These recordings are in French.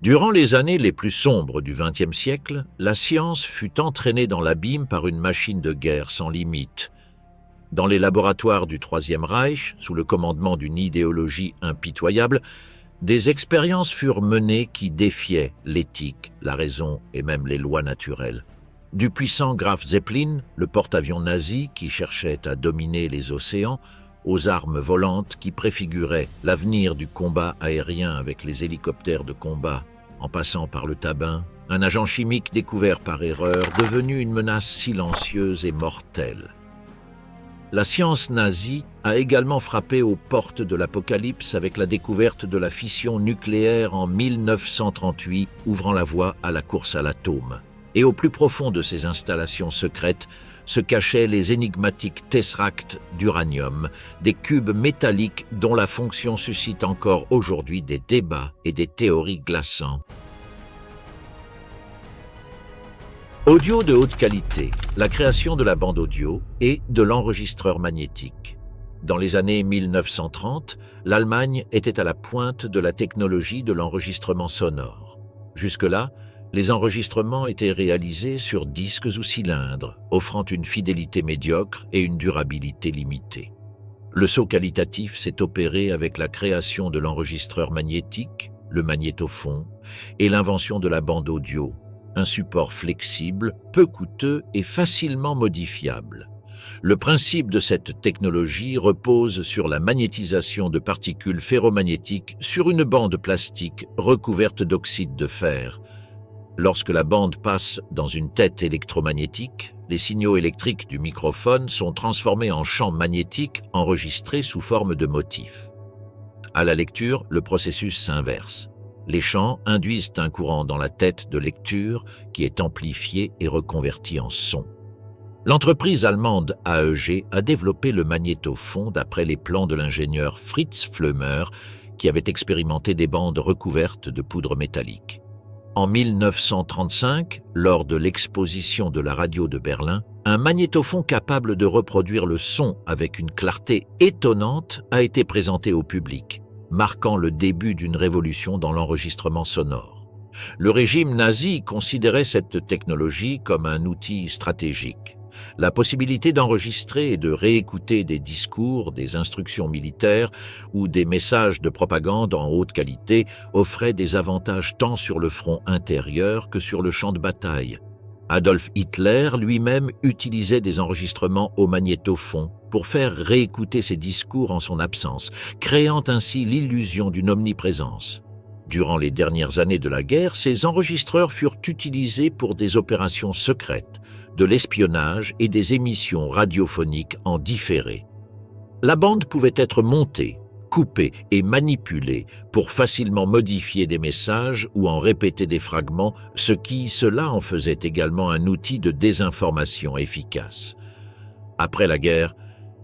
Durant les années les plus sombres du XXe siècle, la science fut entraînée dans l'abîme par une machine de guerre sans limite. Dans les laboratoires du Troisième Reich, sous le commandement d'une idéologie impitoyable, des expériences furent menées qui défiaient l'éthique, la raison et même les lois naturelles. Du puissant Graf Zeppelin, le porte-avions nazi qui cherchait à dominer les océans, aux armes volantes qui préfiguraient l'avenir du combat aérien avec les hélicoptères de combat, en passant par le tabac, un agent chimique découvert par erreur, devenu une menace silencieuse et mortelle. La science nazie a également frappé aux portes de l'apocalypse avec la découverte de la fission nucléaire en 1938, ouvrant la voie à la course à l'atome. Et au plus profond de ces installations secrètes se cachaient les énigmatiques tesseracts d'uranium, des cubes métalliques dont la fonction suscite encore aujourd'hui des débats et des théories glaçants. Audio de haute qualité, la création de la bande audio et de l'enregistreur magnétique. Dans les années 1930, l'Allemagne était à la pointe de la technologie de l'enregistrement sonore. Jusque-là, les enregistrements étaient réalisés sur disques ou cylindres, offrant une fidélité médiocre et une durabilité limitée. Le saut qualitatif s'est opéré avec la création de l'enregistreur magnétique, le magnétophone, et l'invention de la bande audio, un support flexible, peu coûteux et facilement modifiable. Le principe de cette technologie repose sur la magnétisation de particules ferromagnétiques sur une bande plastique recouverte d'oxyde de fer. Lorsque la bande passe dans une tête électromagnétique, les signaux électriques du microphone sont transformés en champs magnétiques enregistrés sous forme de motifs. À la lecture, le processus s'inverse. Les champs induisent un courant dans la tête de lecture qui est amplifié et reconverti en son. L'entreprise allemande AEG a développé le magnétophone d'après les plans de l'ingénieur Fritz Flömer qui avait expérimenté des bandes recouvertes de poudre métallique. En 1935, lors de l'exposition de la radio de Berlin, un magnétophone capable de reproduire le son avec une clarté étonnante a été présenté au public, marquant le début d'une révolution dans l'enregistrement sonore. Le régime nazi considérait cette technologie comme un outil stratégique. La possibilité d'enregistrer et de réécouter des discours, des instructions militaires ou des messages de propagande en haute qualité offrait des avantages tant sur le front intérieur que sur le champ de bataille. Adolf Hitler lui-même utilisait des enregistrements au magnétophone pour faire réécouter ses discours en son absence, créant ainsi l'illusion d'une omniprésence. Durant les dernières années de la guerre, ces enregistreurs furent utilisés pour des opérations secrètes, de l'espionnage et des émissions radiophoniques en différé. La bande pouvait être montée, coupée et manipulée pour facilement modifier des messages ou en répéter des fragments, cela en faisait également un outil de désinformation efficace. Après la guerre,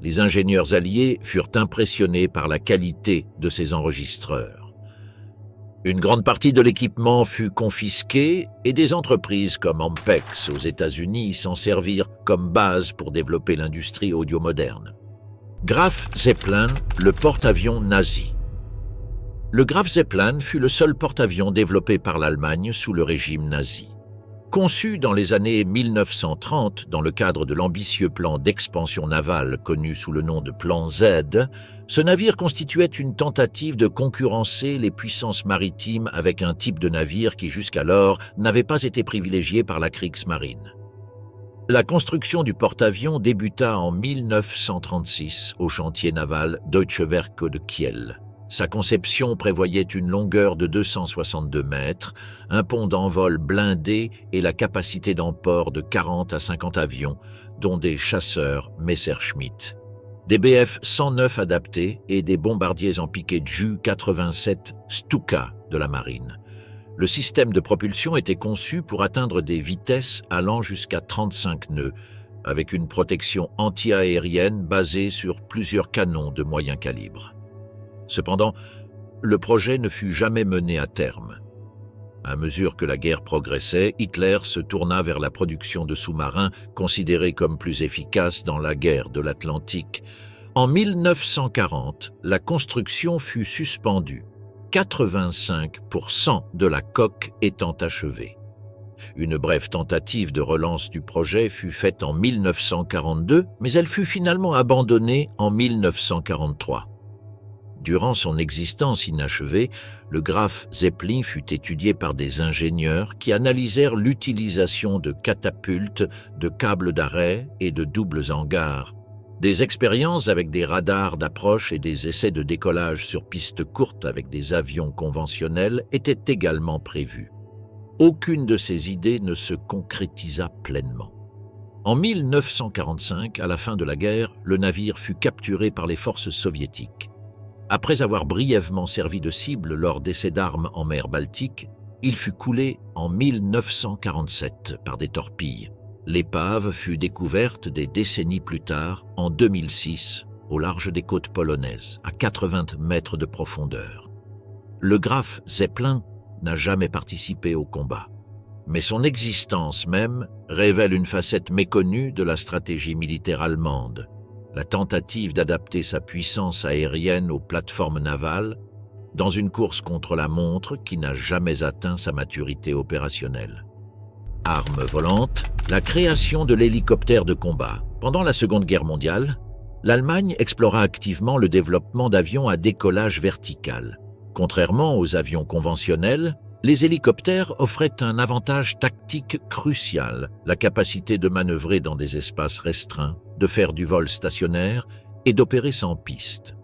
les ingénieurs alliés furent impressionnés par la qualité de ces enregistreurs. Une grande partie de l'équipement fut confisquée et des entreprises comme Ampex aux États-Unis s'en servirent comme base pour développer l'industrie audio moderne. Graf Zeppelin, le porte-avions nazi. Le Graf Zeppelin fut le seul porte-avions développé par l'Allemagne sous le régime nazi. Conçu dans les années 1930 dans le cadre de l'ambitieux plan d'expansion navale connu sous le nom de Plan Z, ce navire constituait une tentative de concurrencer les puissances maritimes avec un type de navire qui jusqu'alors n'avait pas été privilégié par la Kriegsmarine. La construction du porte-avions débuta en 1936 au chantier naval Deutsche Werke de Kiel. Sa conception prévoyait une longueur de 262 mètres, un pont d'envol blindé et la capacité d'emport de 40 à 50 avions, dont des chasseurs Messerschmitt, des Bf-109 adaptés et des bombardiers en piqué Ju-87 Stuka de la marine. Le système de propulsion était conçu pour atteindre des vitesses allant jusqu'à 35 nœuds, avec une protection anti-aérienne basée sur plusieurs canons de moyen calibre. Cependant, le projet ne fut jamais mené à terme. À mesure que la guerre progressait, Hitler se tourna vers la production de sous-marins considérés comme plus efficaces dans la guerre de l'Atlantique. En 1940, la construction fut suspendue. 85% de la coque étant achevée. Une brève tentative de relance du projet fut faite en 1942, mais elle fut finalement abandonnée en 1943. Durant son existence inachevée, le Graf Zeppelin fut étudié par des ingénieurs qui analysèrent l'utilisation de catapultes, de câbles d'arrêt et de doubles hangars. Des expériences avec des radars d'approche et des essais de décollage sur piste courte avec des avions conventionnels étaient également prévus. Aucune de ces idées ne se concrétisa pleinement. En 1945, à la fin de la guerre, le navire fut capturé par les forces soviétiques. Après avoir brièvement servi de cible lors d'essais d'armes en mer Baltique, il fut coulé en 1947 par des torpilles. L'épave fut découverte des décennies plus tard, en 2006, au large des côtes polonaises, à 80 mètres de profondeur. Le Graf Zeppelin n'a jamais participé au combat, mais son existence même révèle une facette méconnue de la stratégie militaire allemande, la tentative d'adapter sa puissance aérienne aux plateformes navales dans une course contre la montre qui n'a jamais atteint sa maturité opérationnelle. Arme volante, la création de l'hélicoptère de combat. Pendant la Seconde Guerre mondiale, l'Allemagne explora activement le développement d'avions à décollage vertical. Contrairement aux avions conventionnels, les hélicoptères offraient un avantage tactique crucial, la capacité de manœuvrer dans des espaces restreints, de faire du vol stationnaire et d'opérer sans piste.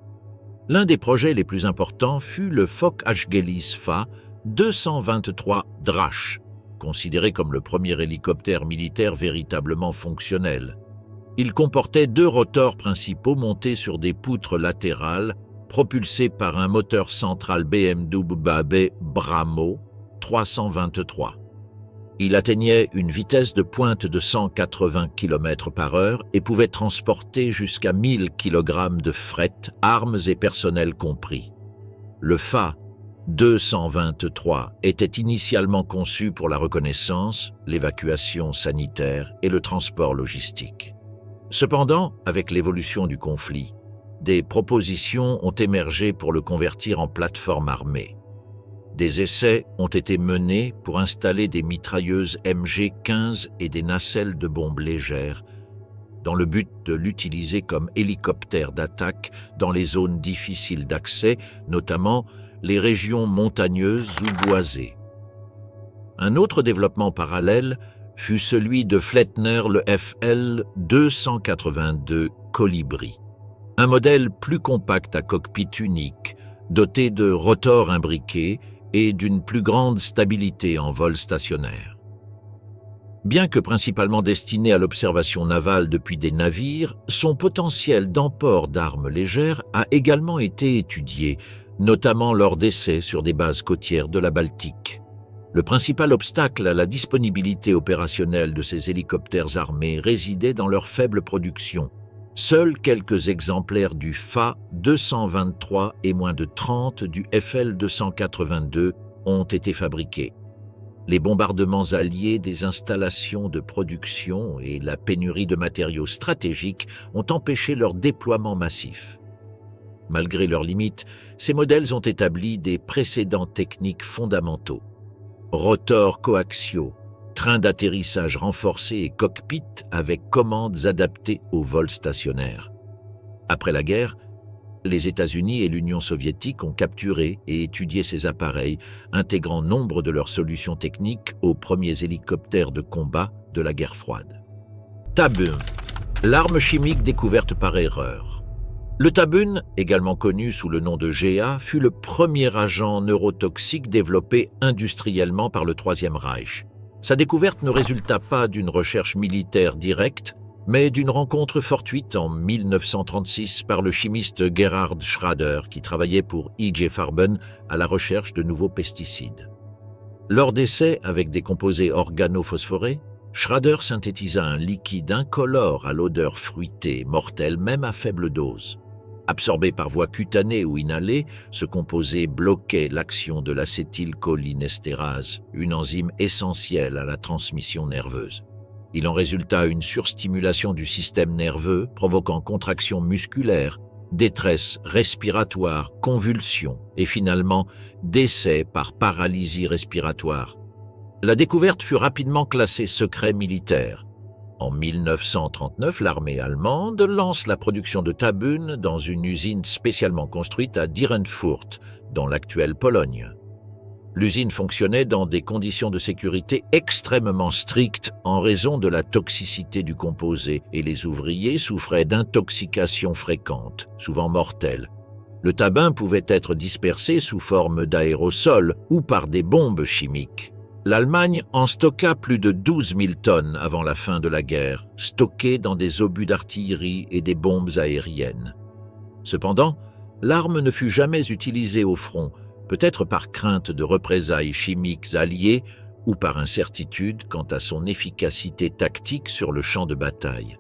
L'un des projets les plus importants fut le Fock-Achgelis Fa 223 Drache, considéré comme le premier hélicoptère militaire véritablement fonctionnel. Il comportait 2 rotors principaux montés sur des poutres latérales, propulsés par un moteur central BMW Bramo 323. Il atteignait une vitesse de pointe de 180 km/h et pouvait transporter jusqu'à 1000 kg de fret, armes et personnel compris. Le Fa 223 était initialement conçu pour la reconnaissance, l'évacuation sanitaire et le transport logistique. Cependant, avec l'évolution du conflit, des propositions ont émergé pour le convertir en plateforme armée. Des essais ont été menés pour installer des mitrailleuses MG-15 et des nacelles de bombes légères, dans le but de l'utiliser comme hélicoptère d'attaque dans les zones difficiles d'accès, notamment les régions montagneuses ou boisées. Un autre développement parallèle fut celui de Flettner le FL 282 Colibri, un modèle plus compact à cockpit unique, doté de rotors imbriqués et d'une plus grande stabilité en vol stationnaire. Bien que principalement destiné à l'observation navale depuis des navires, son potentiel d'emport d'armes légères a également été étudié, notamment lors d'essais sur des bases côtières de la Baltique. Le principal obstacle à la disponibilité opérationnelle de ces hélicoptères armés résidait dans leur faible production. Seuls quelques exemplaires du Fa 223 et moins de 30 du FL 282 ont été fabriqués. Les bombardements alliés des installations de production et la pénurie de matériaux stratégiques ont empêché leur déploiement massif. Malgré leurs limites, ces modèles ont établi des précédents techniques fondamentaux. Rotors coaxiaux, trains d'atterrissage renforcés et cockpit avec commandes adaptées au vol stationnaire. Après la guerre, les États-Unis et l'Union soviétique ont capturé et étudié ces appareils, intégrant nombre de leurs solutions techniques aux premiers hélicoptères de combat de la guerre froide. Tabun, l'arme chimique découverte par erreur. Le tabun, également connu sous le nom de GA, fut le premier agent neurotoxique développé industriellement par le Troisième Reich. Sa découverte ne résulta pas d'une recherche militaire directe, mais d'une rencontre fortuite en 1936 par le chimiste Gerhard Schrader qui travaillait pour I.G. Farben à la recherche de nouveaux pesticides. Lors d'essais avec des composés organophosphorés, Schrader synthétisa un liquide incolore à l'odeur fruitée, mortelle même à faible dose. Absorbé par voie cutanée ou inhalée, ce composé bloquait l'action de l'acétylcholinestérase, une enzyme essentielle à la transmission nerveuse. Il en résulta une surstimulation du système nerveux provoquant contractions musculaires, détresse respiratoire, convulsions et finalement décès par paralysie respiratoire. La découverte fut rapidement classée secret militaire. En 1939, l'armée allemande lance la production de Tabun dans une usine spécialement construite à Dierenfurt, dans l'actuelle Pologne. L'usine fonctionnait dans des conditions de sécurité extrêmement strictes en raison de la toxicité du composé et les ouvriers souffraient d'intoxications fréquentes, souvent mortelles. Le tabac pouvait être dispersé sous forme d'aérosols ou par des bombes chimiques. L'Allemagne en stocka plus de 12 000 tonnes avant la fin de la guerre, stockées dans des obus d'artillerie et des bombes aériennes. Cependant, l'arme ne fut jamais utilisée au front, peut-être par crainte de représailles chimiques alliées ou par incertitude quant à son efficacité tactique sur le champ de bataille.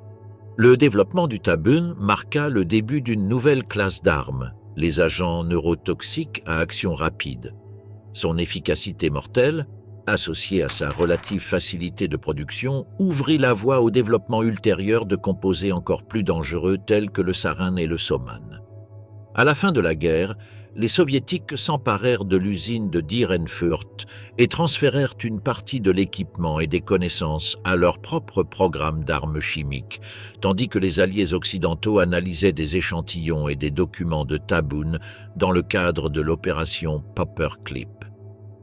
Le développement du Tabun marqua le début d'une nouvelle classe d'armes, les agents neurotoxiques à action rapide. Son efficacité mortelle, associée à sa relative facilité de production, ouvrit la voie au développement ultérieur de composés encore plus dangereux tels que le sarin et le soman. À la fin de la guerre, les Soviétiques s'emparèrent de l'usine de Dierenfurt et transférèrent une partie de l'équipement et des connaissances à leur propre programme d'armes chimiques, tandis que les alliés occidentaux analysaient des échantillons et des documents de Tabun dans le cadre de l'opération Paperclip.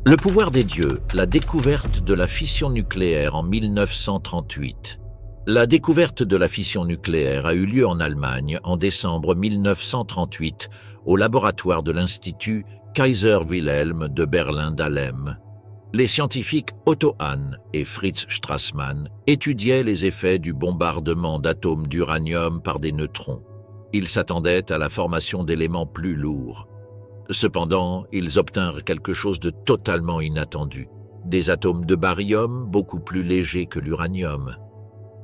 Le pouvoir des dieux, la découverte de la fission nucléaire en 1938. La découverte de la fission nucléaire a eu lieu en Allemagne en décembre 1938 au laboratoire de l'Institut Kaiser Wilhelm de Berlin-Dahlem. Les scientifiques Otto Hahn et Fritz Strassmann étudiaient les effets du bombardement d'atomes d'uranium par des neutrons. Ils s'attendaient à la formation d'éléments plus lourds. Cependant, ils obtinrent quelque chose de totalement inattendu. Des atomes de barium beaucoup plus légers que l'uranium.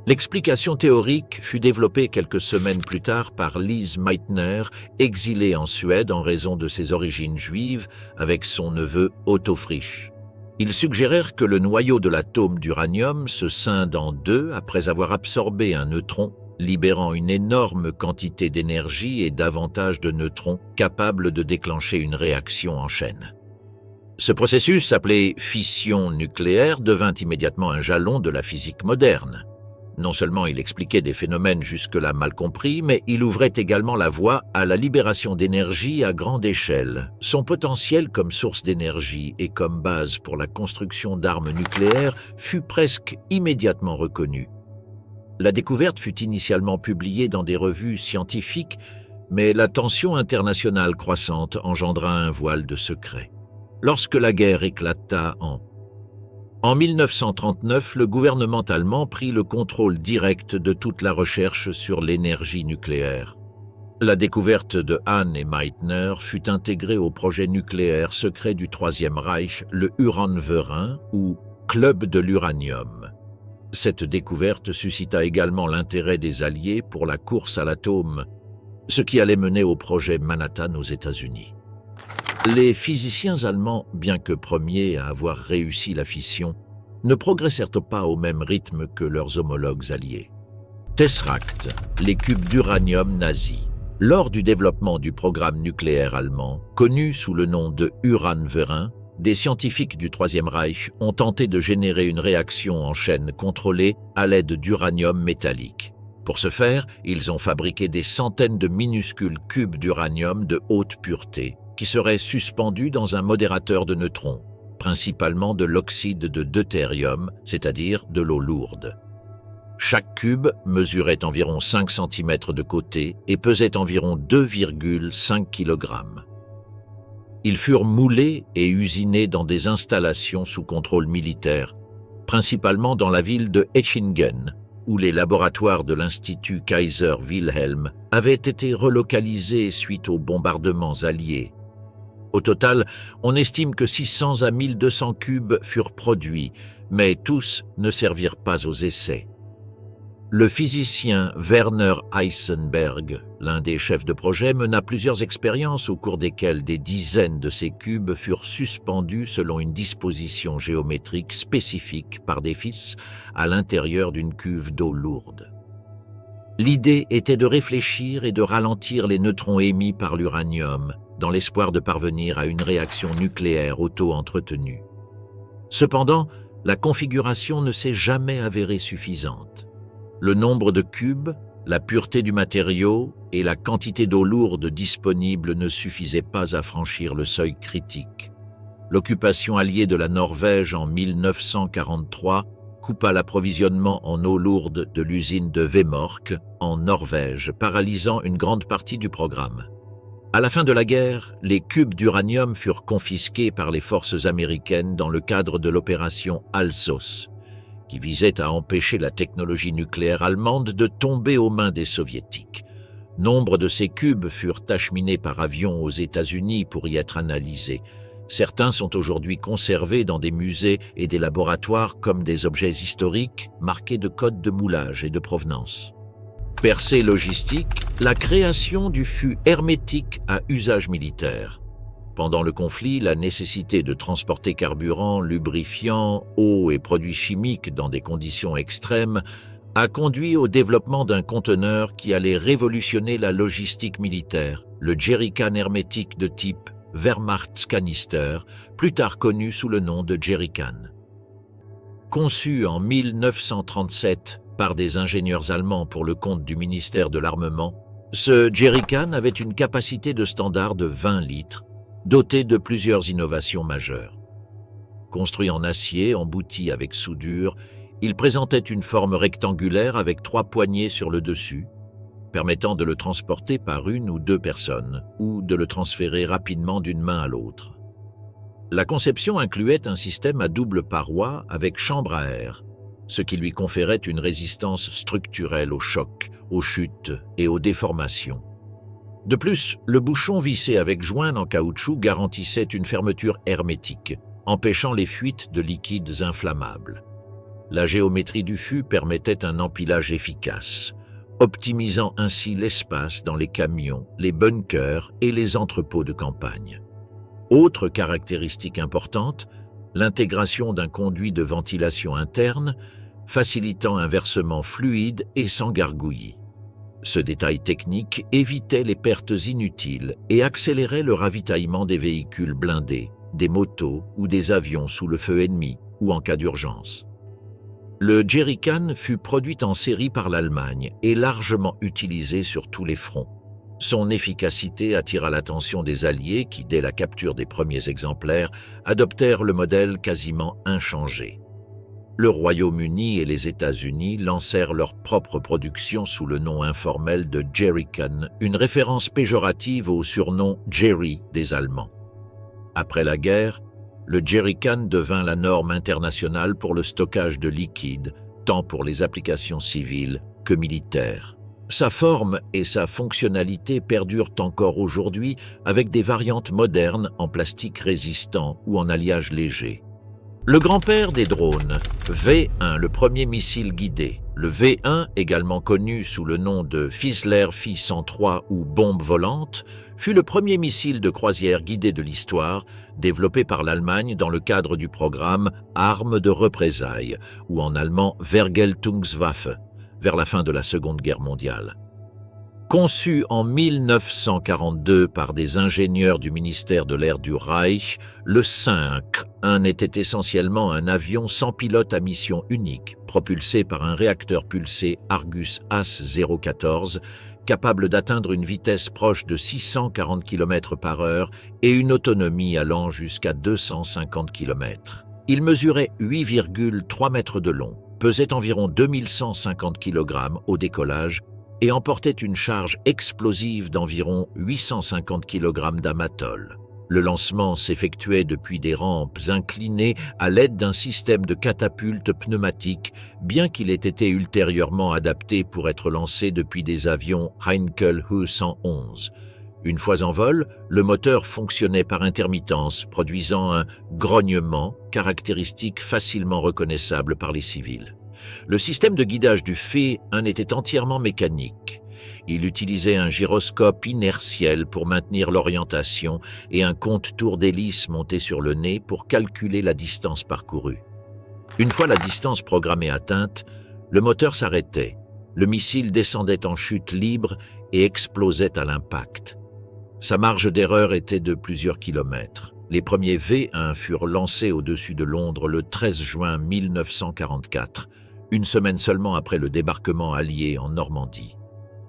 L'explication théorique fut développée quelques semaines plus tard par Lise Meitner, exilée en Suède en raison de ses origines juives, avec son neveu Otto Frisch. Ils suggérèrent que le noyau de l'atome d'uranium se scinde en deux après avoir absorbé un neutron, libérant une énorme quantité d'énergie et davantage de neutrons capables de déclencher une réaction en chaîne. Ce processus, appelé fission nucléaire, devint immédiatement un jalon de la physique moderne. Non seulement il expliquait des phénomènes jusque-là mal compris, mais il ouvrait également la voie à la libération d'énergie à grande échelle. Son potentiel comme source d'énergie et comme base pour la construction d'armes nucléaires fut presque immédiatement reconnu. La découverte fut initialement publiée dans des revues scientifiques, mais la tension internationale croissante engendra un voile de secret. Lorsque la guerre éclata en 1939, le gouvernement allemand prit le contrôle direct de toute la recherche sur l'énergie nucléaire. La découverte de Hahn et Meitner fut intégrée au projet nucléaire secret du Troisième Reich, le Uranverein, ou Club de l'uranium. Cette découverte suscita également l'intérêt des Alliés pour la course à l'atome, ce qui allait mener au projet Manhattan aux États-Unis. Les physiciens allemands, bien que premiers à avoir réussi la fission, ne progressèrent pas au même rythme que leurs homologues alliés. Tesseract, les cubes d'uranium nazis. Lors du développement du programme nucléaire allemand, connu sous le nom de Uranverein, des scientifiques du Troisième Reich ont tenté de générer une réaction en chaîne contrôlée à l'aide d'uranium métallique. Pour ce faire, ils ont fabriqué des centaines de minuscules cubes d'uranium de haute pureté, qui seraient suspendus dans un modérateur de neutrons, principalement de l'oxyde de deutérium, c'est-à-dire de l'eau lourde. Chaque cube mesurait environ 5 cm de côté et pesait environ 2,5 kg. Ils furent moulés et usinés dans des installations sous contrôle militaire, principalement dans la ville de Hechingen, où les laboratoires de l'Institut Kaiser Wilhelm avaient été relocalisés suite aux bombardements alliés. Au total, on estime que 600 à 1200 cubes furent produits, mais tous ne servirent pas aux essais. Le physicien Werner Heisenberg, l'un des chefs de projet, mena plusieurs expériences au cours desquelles des dizaines de ces cubes furent suspendus selon une disposition géométrique spécifique par des fils à l'intérieur d'une cuve d'eau lourde. L'idée était de réfléchir et de ralentir les neutrons émis par l'uranium, dans l'espoir de parvenir à une réaction nucléaire auto-entretenue. Cependant, la configuration ne s'est jamais avérée suffisante. Le nombre de cubes, la pureté du matériau et la quantité d'eau lourde disponible ne suffisaient pas à franchir le seuil critique. L'occupation alliée de la Norvège en 1943 coupa l'approvisionnement en eau lourde de l'usine de Vemork, en Norvège, paralysant une grande partie du programme. À la fin de la guerre, les cubes d'uranium furent confisqués par les forces américaines dans le cadre de l'opération Alsos, qui visait à empêcher la technologie nucléaire allemande de tomber aux mains des soviétiques. Nombre de ces cubes furent acheminés par avion aux États-Unis pour y être analysés. Certains sont aujourd'hui conservés dans des musées et des laboratoires comme des objets historiques marqués de codes de moulage et de provenance. Percée logistique, la création du fût hermétique à usage militaire. Pendant le conflit, la nécessité de transporter carburant, lubrifiants, eau et produits chimiques dans des conditions extrêmes a conduit au développement d'un conteneur qui allait révolutionner la logistique militaire, le jerrycan hermétique de type Wehrmachtskanister, plus tard connu sous le nom de jerrycan. Conçu en 1937 par des ingénieurs allemands pour le compte du ministère de l'Armement, ce jerrycan avait une capacité de standard de 20 litres, doté de plusieurs innovations majeures. Construit en acier embouti avec soudure, il présentait une forme rectangulaire avec 3 poignées sur le dessus, permettant de le transporter par 1 ou 2 personnes, ou de le transférer rapidement d'une main à l'autre. La conception incluait un système à double paroi avec chambre à air, ce qui lui conférait une résistance structurelle aux chocs, aux chutes et aux déformations. De plus, le bouchon vissé avec joint en caoutchouc garantissait une fermeture hermétique, empêchant les fuites de liquides inflammables. La géométrie du fût permettait un empilage efficace, optimisant ainsi l'espace dans les camions, les bunkers et les entrepôts de campagne. Autre caractéristique importante, l'intégration d'un conduit de ventilation interne, facilitant un versement fluide et sans gargouillis. Ce détail technique évitait les pertes inutiles et accélérait le ravitaillement des véhicules blindés, des motos ou des avions sous le feu ennemi ou en cas d'urgence. Le jerrycan fut produit en série par l'Allemagne et largement utilisé sur tous les fronts. Son efficacité attira l'attention des Alliés qui, dès la capture des premiers exemplaires, adoptèrent le modèle quasiment inchangé. Le Royaume-Uni et les États-Unis lancèrent leur propre production sous le nom informel de jerrycan, une référence péjorative au surnom Jerry des Allemands. Après la guerre, le jerrycan devint la norme internationale pour le stockage de liquide, tant pour les applications civiles que militaires. Sa forme et sa fonctionnalité perdurent encore aujourd'hui avec des variantes modernes en plastique résistant ou en alliage léger. Le grand-père des drones, V1, le premier missile guidé. Le V1, également connu sous le nom de Fizzler Fi-103 ou bombe volante, fut le premier missile de croisière guidé de l'histoire, développé par l'Allemagne dans le cadre du programme Armes de représailles, ou en allemand Vergeltungswaffe, vers la fin de la Seconde Guerre mondiale. Conçu en 1942 par des ingénieurs du ministère de l'Air du Reich, le Singre-1 était essentiellement un avion sans pilote à mission unique, propulsé par un réacteur pulsé Argus AS-014, capable d'atteindre une vitesse proche de 640 km/h et une autonomie allant jusqu'à 250 km. Il mesurait 8,3 mètres de long, pesait environ 2150 kg au décollage et emportait une charge explosive d'environ 850 kg d'amatol. Le lancement s'effectuait depuis des rampes inclinées à l'aide d'un système de catapulte pneumatique, bien qu'il ait été ultérieurement adapté pour être lancé depuis des avions Heinkel Hu-111. Une fois en vol, le moteur fonctionnait par intermittence, produisant un grognement caractéristique facilement reconnaissable par les civils. Le système de guidage du F1 était entièrement mécanique. Il utilisait un gyroscope inertiel pour maintenir l'orientation et un compte-tour d'hélice monté sur le nez pour calculer la distance parcourue. Une fois la distance programmée atteinte, le moteur s'arrêtait. Le missile descendait en chute libre et explosait à l'impact. Sa marge d'erreur était de plusieurs kilomètres. Les premiers V1 furent lancés au-dessus de Londres le 13 juin 1944, une semaine seulement après le débarquement allié en Normandie.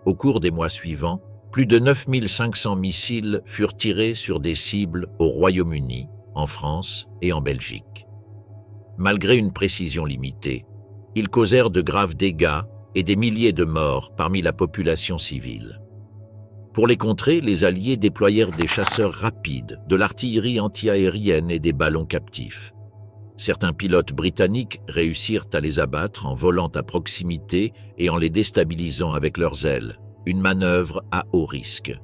Au cours des mois suivants, plus de 9500 missiles furent tirés sur des cibles au Royaume-Uni, en France et en Belgique. Malgré une précision limitée, ils causèrent de graves dégâts et des milliers de morts parmi la population civile. Pour les contrer, les Alliés déployèrent des chasseurs rapides, de l'artillerie antiaérienne et des ballons captifs. Certains pilotes britanniques réussirent à les abattre en volant à proximité et en les déstabilisant avec leurs ailes, une manœuvre à haut risque.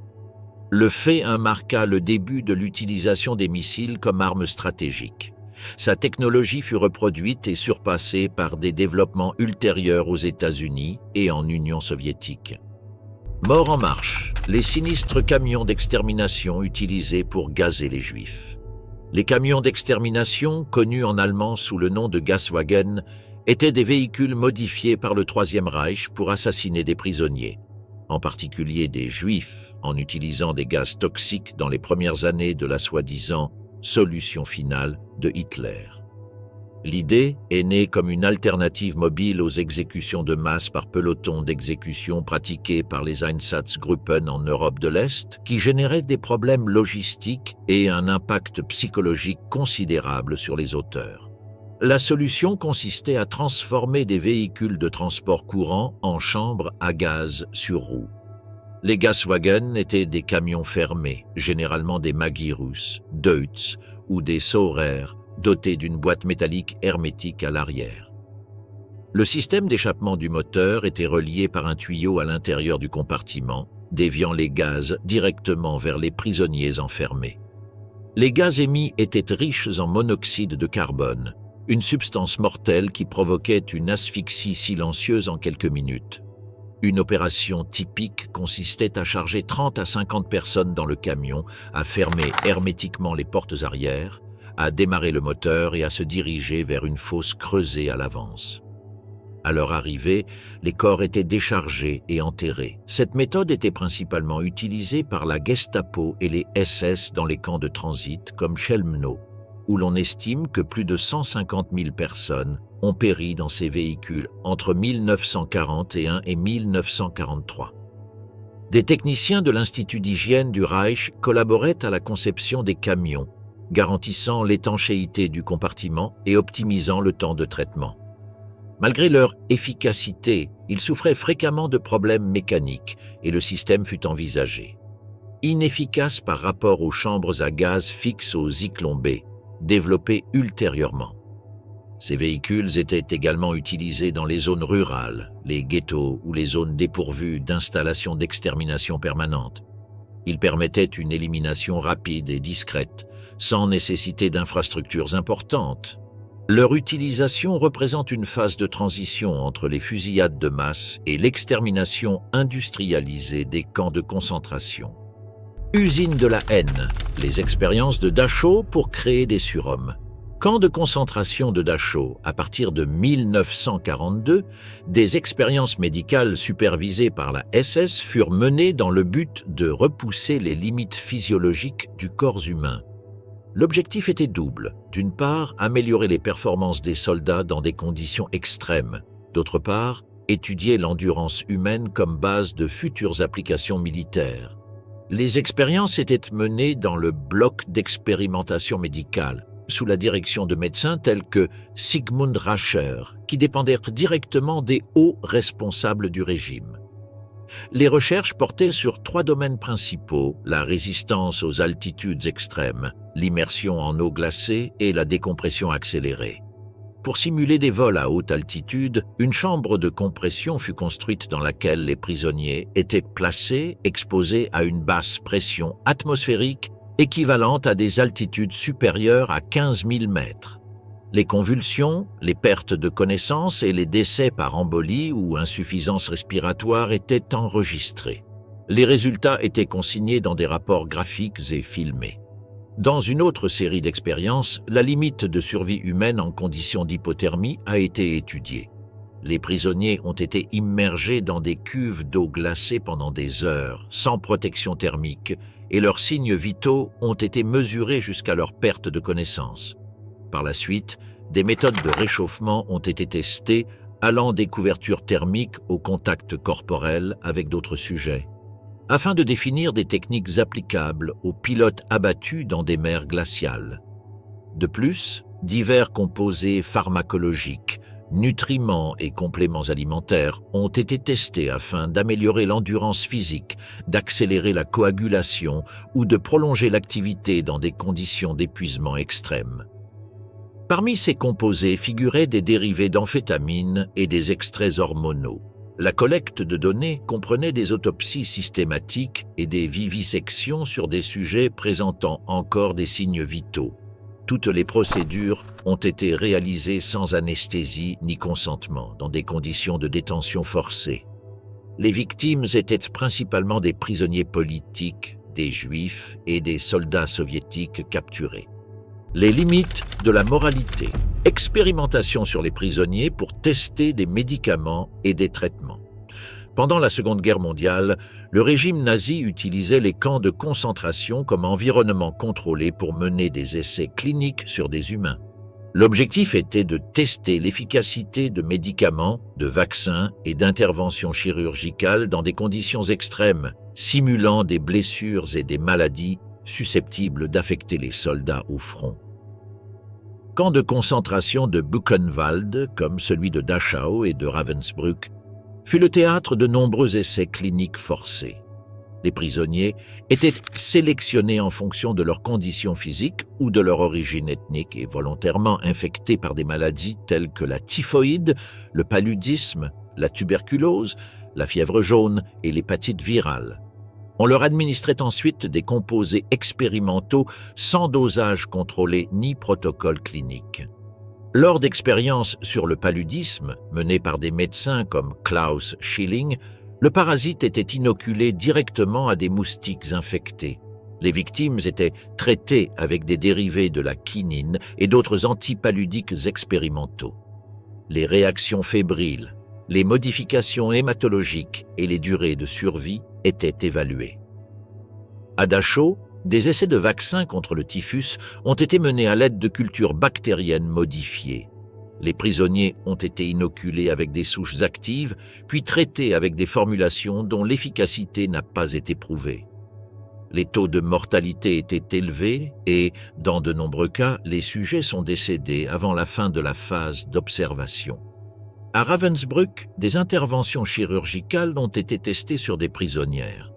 Le F-1 marqua le début de l'utilisation des missiles comme arme stratégique. Sa technologie fut reproduite et surpassée par des développements ultérieurs aux États-Unis et en Union soviétique. Mort en marche, les sinistres camions d'extermination utilisés pour gazer les Juifs. Les camions d'extermination, connus en allemand sous le nom de Gaswagen, étaient des véhicules modifiés par le Troisième Reich pour assassiner des prisonniers, en particulier des Juifs, en utilisant des gaz toxiques dans les premières années de la soi-disant « solution finale » de Hitler. L'idée est née comme une alternative mobile aux exécutions de masse par peloton d'exécution pratiquées par les Einsatzgruppen en Europe de l'Est, qui généraient des problèmes logistiques et un impact psychologique considérable sur les auteurs. La solution consistait à transformer des véhicules de transport courant en chambres à gaz sur roues. Les Gaswagen étaient des camions fermés, généralement des Magirus, Deutz ou des Saurer, dotés d'une boîte métallique hermétique à l'arrière. Le système d'échappement du moteur était relié par un tuyau à l'intérieur du compartiment, déviant les gaz directement vers les prisonniers enfermés. Les gaz émis étaient riches en monoxyde de carbone, une substance mortelle qui provoquait une asphyxie silencieuse en quelques minutes. Une opération typique consistait à charger 30 à 50 personnes dans le camion, à fermer hermétiquement les portes arrière, à démarrer le moteur et à se diriger vers une fosse creusée à l'avance. À leur arrivée, les corps étaient déchargés et enterrés. Cette méthode était principalement utilisée par la Gestapo et les SS dans les camps de transit comme Chelmno, où l'on estime que plus de 150 000 personnes ont péri dans ces véhicules entre 1941 et 1943. Des techniciens de l'Institut d'hygiène du Reich collaboraient à la conception des camions, garantissant l'étanchéité du compartiment et optimisant le temps de traitement. Malgré leur efficacité, ils souffraient fréquemment de problèmes mécaniques et le système fut envisagé. Inefficace par rapport aux chambres à gaz fixes au Zyklon B, développées ultérieurement. Ces véhicules étaient également utilisés dans les zones rurales, les ghettos ou les zones dépourvues d'installations d'extermination permanente. Ils permettaient une élimination rapide et discrète, sans nécessité d'infrastructures importantes. Leur utilisation représente une phase de transition entre les fusillades de masse et l'extermination industrialisée des camps de concentration. Usine de la haine, les expériences de Dachau pour créer des surhommes. Camp de concentration de Dachau, à partir de 1942, des expériences médicales supervisées par la SS furent menées dans le but de repousser les limites physiologiques du corps humain. L'objectif était double. D'une part, améliorer les performances des soldats dans des conditions extrêmes. D'autre part, étudier l'endurance humaine comme base de futures applications militaires. Les expériences étaient menées dans le bloc d'expérimentation médicale, sous la direction de médecins tels que Sigmund Rascher, qui dépendèrent directement des hauts responsables du régime. Les recherches portaient sur 3 domaines principaux, la résistance aux altitudes extrêmes, l'immersion en eau glacée et la décompression accélérée. Pour simuler des vols à haute altitude, une chambre de compression fut construite dans laquelle les prisonniers étaient placés, exposés à une basse pression atmosphérique équivalente à des altitudes supérieures à 15 000 mètres. Les convulsions, les pertes de connaissance et les décès par embolie ou insuffisance respiratoire étaient enregistrés. Les résultats étaient consignés dans des rapports graphiques et filmés. Dans une autre série d'expériences, la limite de survie humaine en conditions d'hypothermie a été étudiée. Les prisonniers ont été immergés dans des cuves d'eau glacée pendant des heures, sans protection thermique, et leurs signes vitaux ont été mesurés jusqu'à leur perte de connaissance. Par la suite, des méthodes de réchauffement ont été testées, allant des couvertures thermiques au contact corporel avec d'autres sujets, afin de définir des techniques applicables aux pilotes abattus dans des mers glaciales. De plus, divers composés pharmacologiques, nutriments et compléments alimentaires ont été testés afin d'améliorer l'endurance physique, d'accélérer la coagulation ou de prolonger l'activité dans des conditions d'épuisement extrême. Parmi ces composés figuraient des dérivés d'amphétamines et des extraits hormonaux. La collecte de données comprenait des autopsies systématiques et des vivisections sur des sujets présentant encore des signes vitaux. Toutes les procédures ont été réalisées sans anesthésie ni consentement, dans des conditions de détention forcée. Les victimes étaient principalement des prisonniers politiques, des juifs et des soldats soviétiques capturés. Les limites de la moralité. Expérimentation sur les prisonniers pour tester des médicaments et des traitements. Pendant la Seconde Guerre mondiale, le régime nazi utilisait les camps de concentration comme environnement contrôlé pour mener des essais cliniques sur des humains. L'objectif était de tester l'efficacité de médicaments, de vaccins et d'interventions chirurgicales dans des conditions extrêmes, simulant des blessures et des maladies susceptibles d'affecter les soldats au front. Camps de concentration de Buchenwald, comme celui de Dachau et de Ravensbrück, fut le théâtre de nombreux essais cliniques forcés. Les prisonniers étaient sélectionnés en fonction de leurs conditions physiques ou de leur origine ethnique et volontairement infectés par des maladies telles que la typhoïde, le paludisme, la tuberculose, la fièvre jaune et l'hépatite virale. On leur administrait ensuite des composés expérimentaux sans dosage contrôlé ni protocole clinique. Lors d'expériences sur le paludisme, menées par des médecins comme Klaus Schilling, le parasite était inoculé directement à des moustiques infectés. Les victimes étaient traitées avec des dérivés de la quinine et d'autres antipaludiques expérimentaux. Les réactions fébriles, les modifications hématologiques et les durées de survie étaient évaluées. À Dachau, des essais de vaccins contre le typhus ont été menés à l'aide de cultures bactériennes modifiées. Les prisonniers ont été inoculés avec des souches actives, puis traités avec des formulations dont l'efficacité n'a pas été prouvée. Les taux de mortalité étaient élevés et, dans de nombreux cas, les sujets sont décédés avant la fin de la phase d'observation. À Ravensbrück, des interventions chirurgicales ont été testées sur des prisonnières.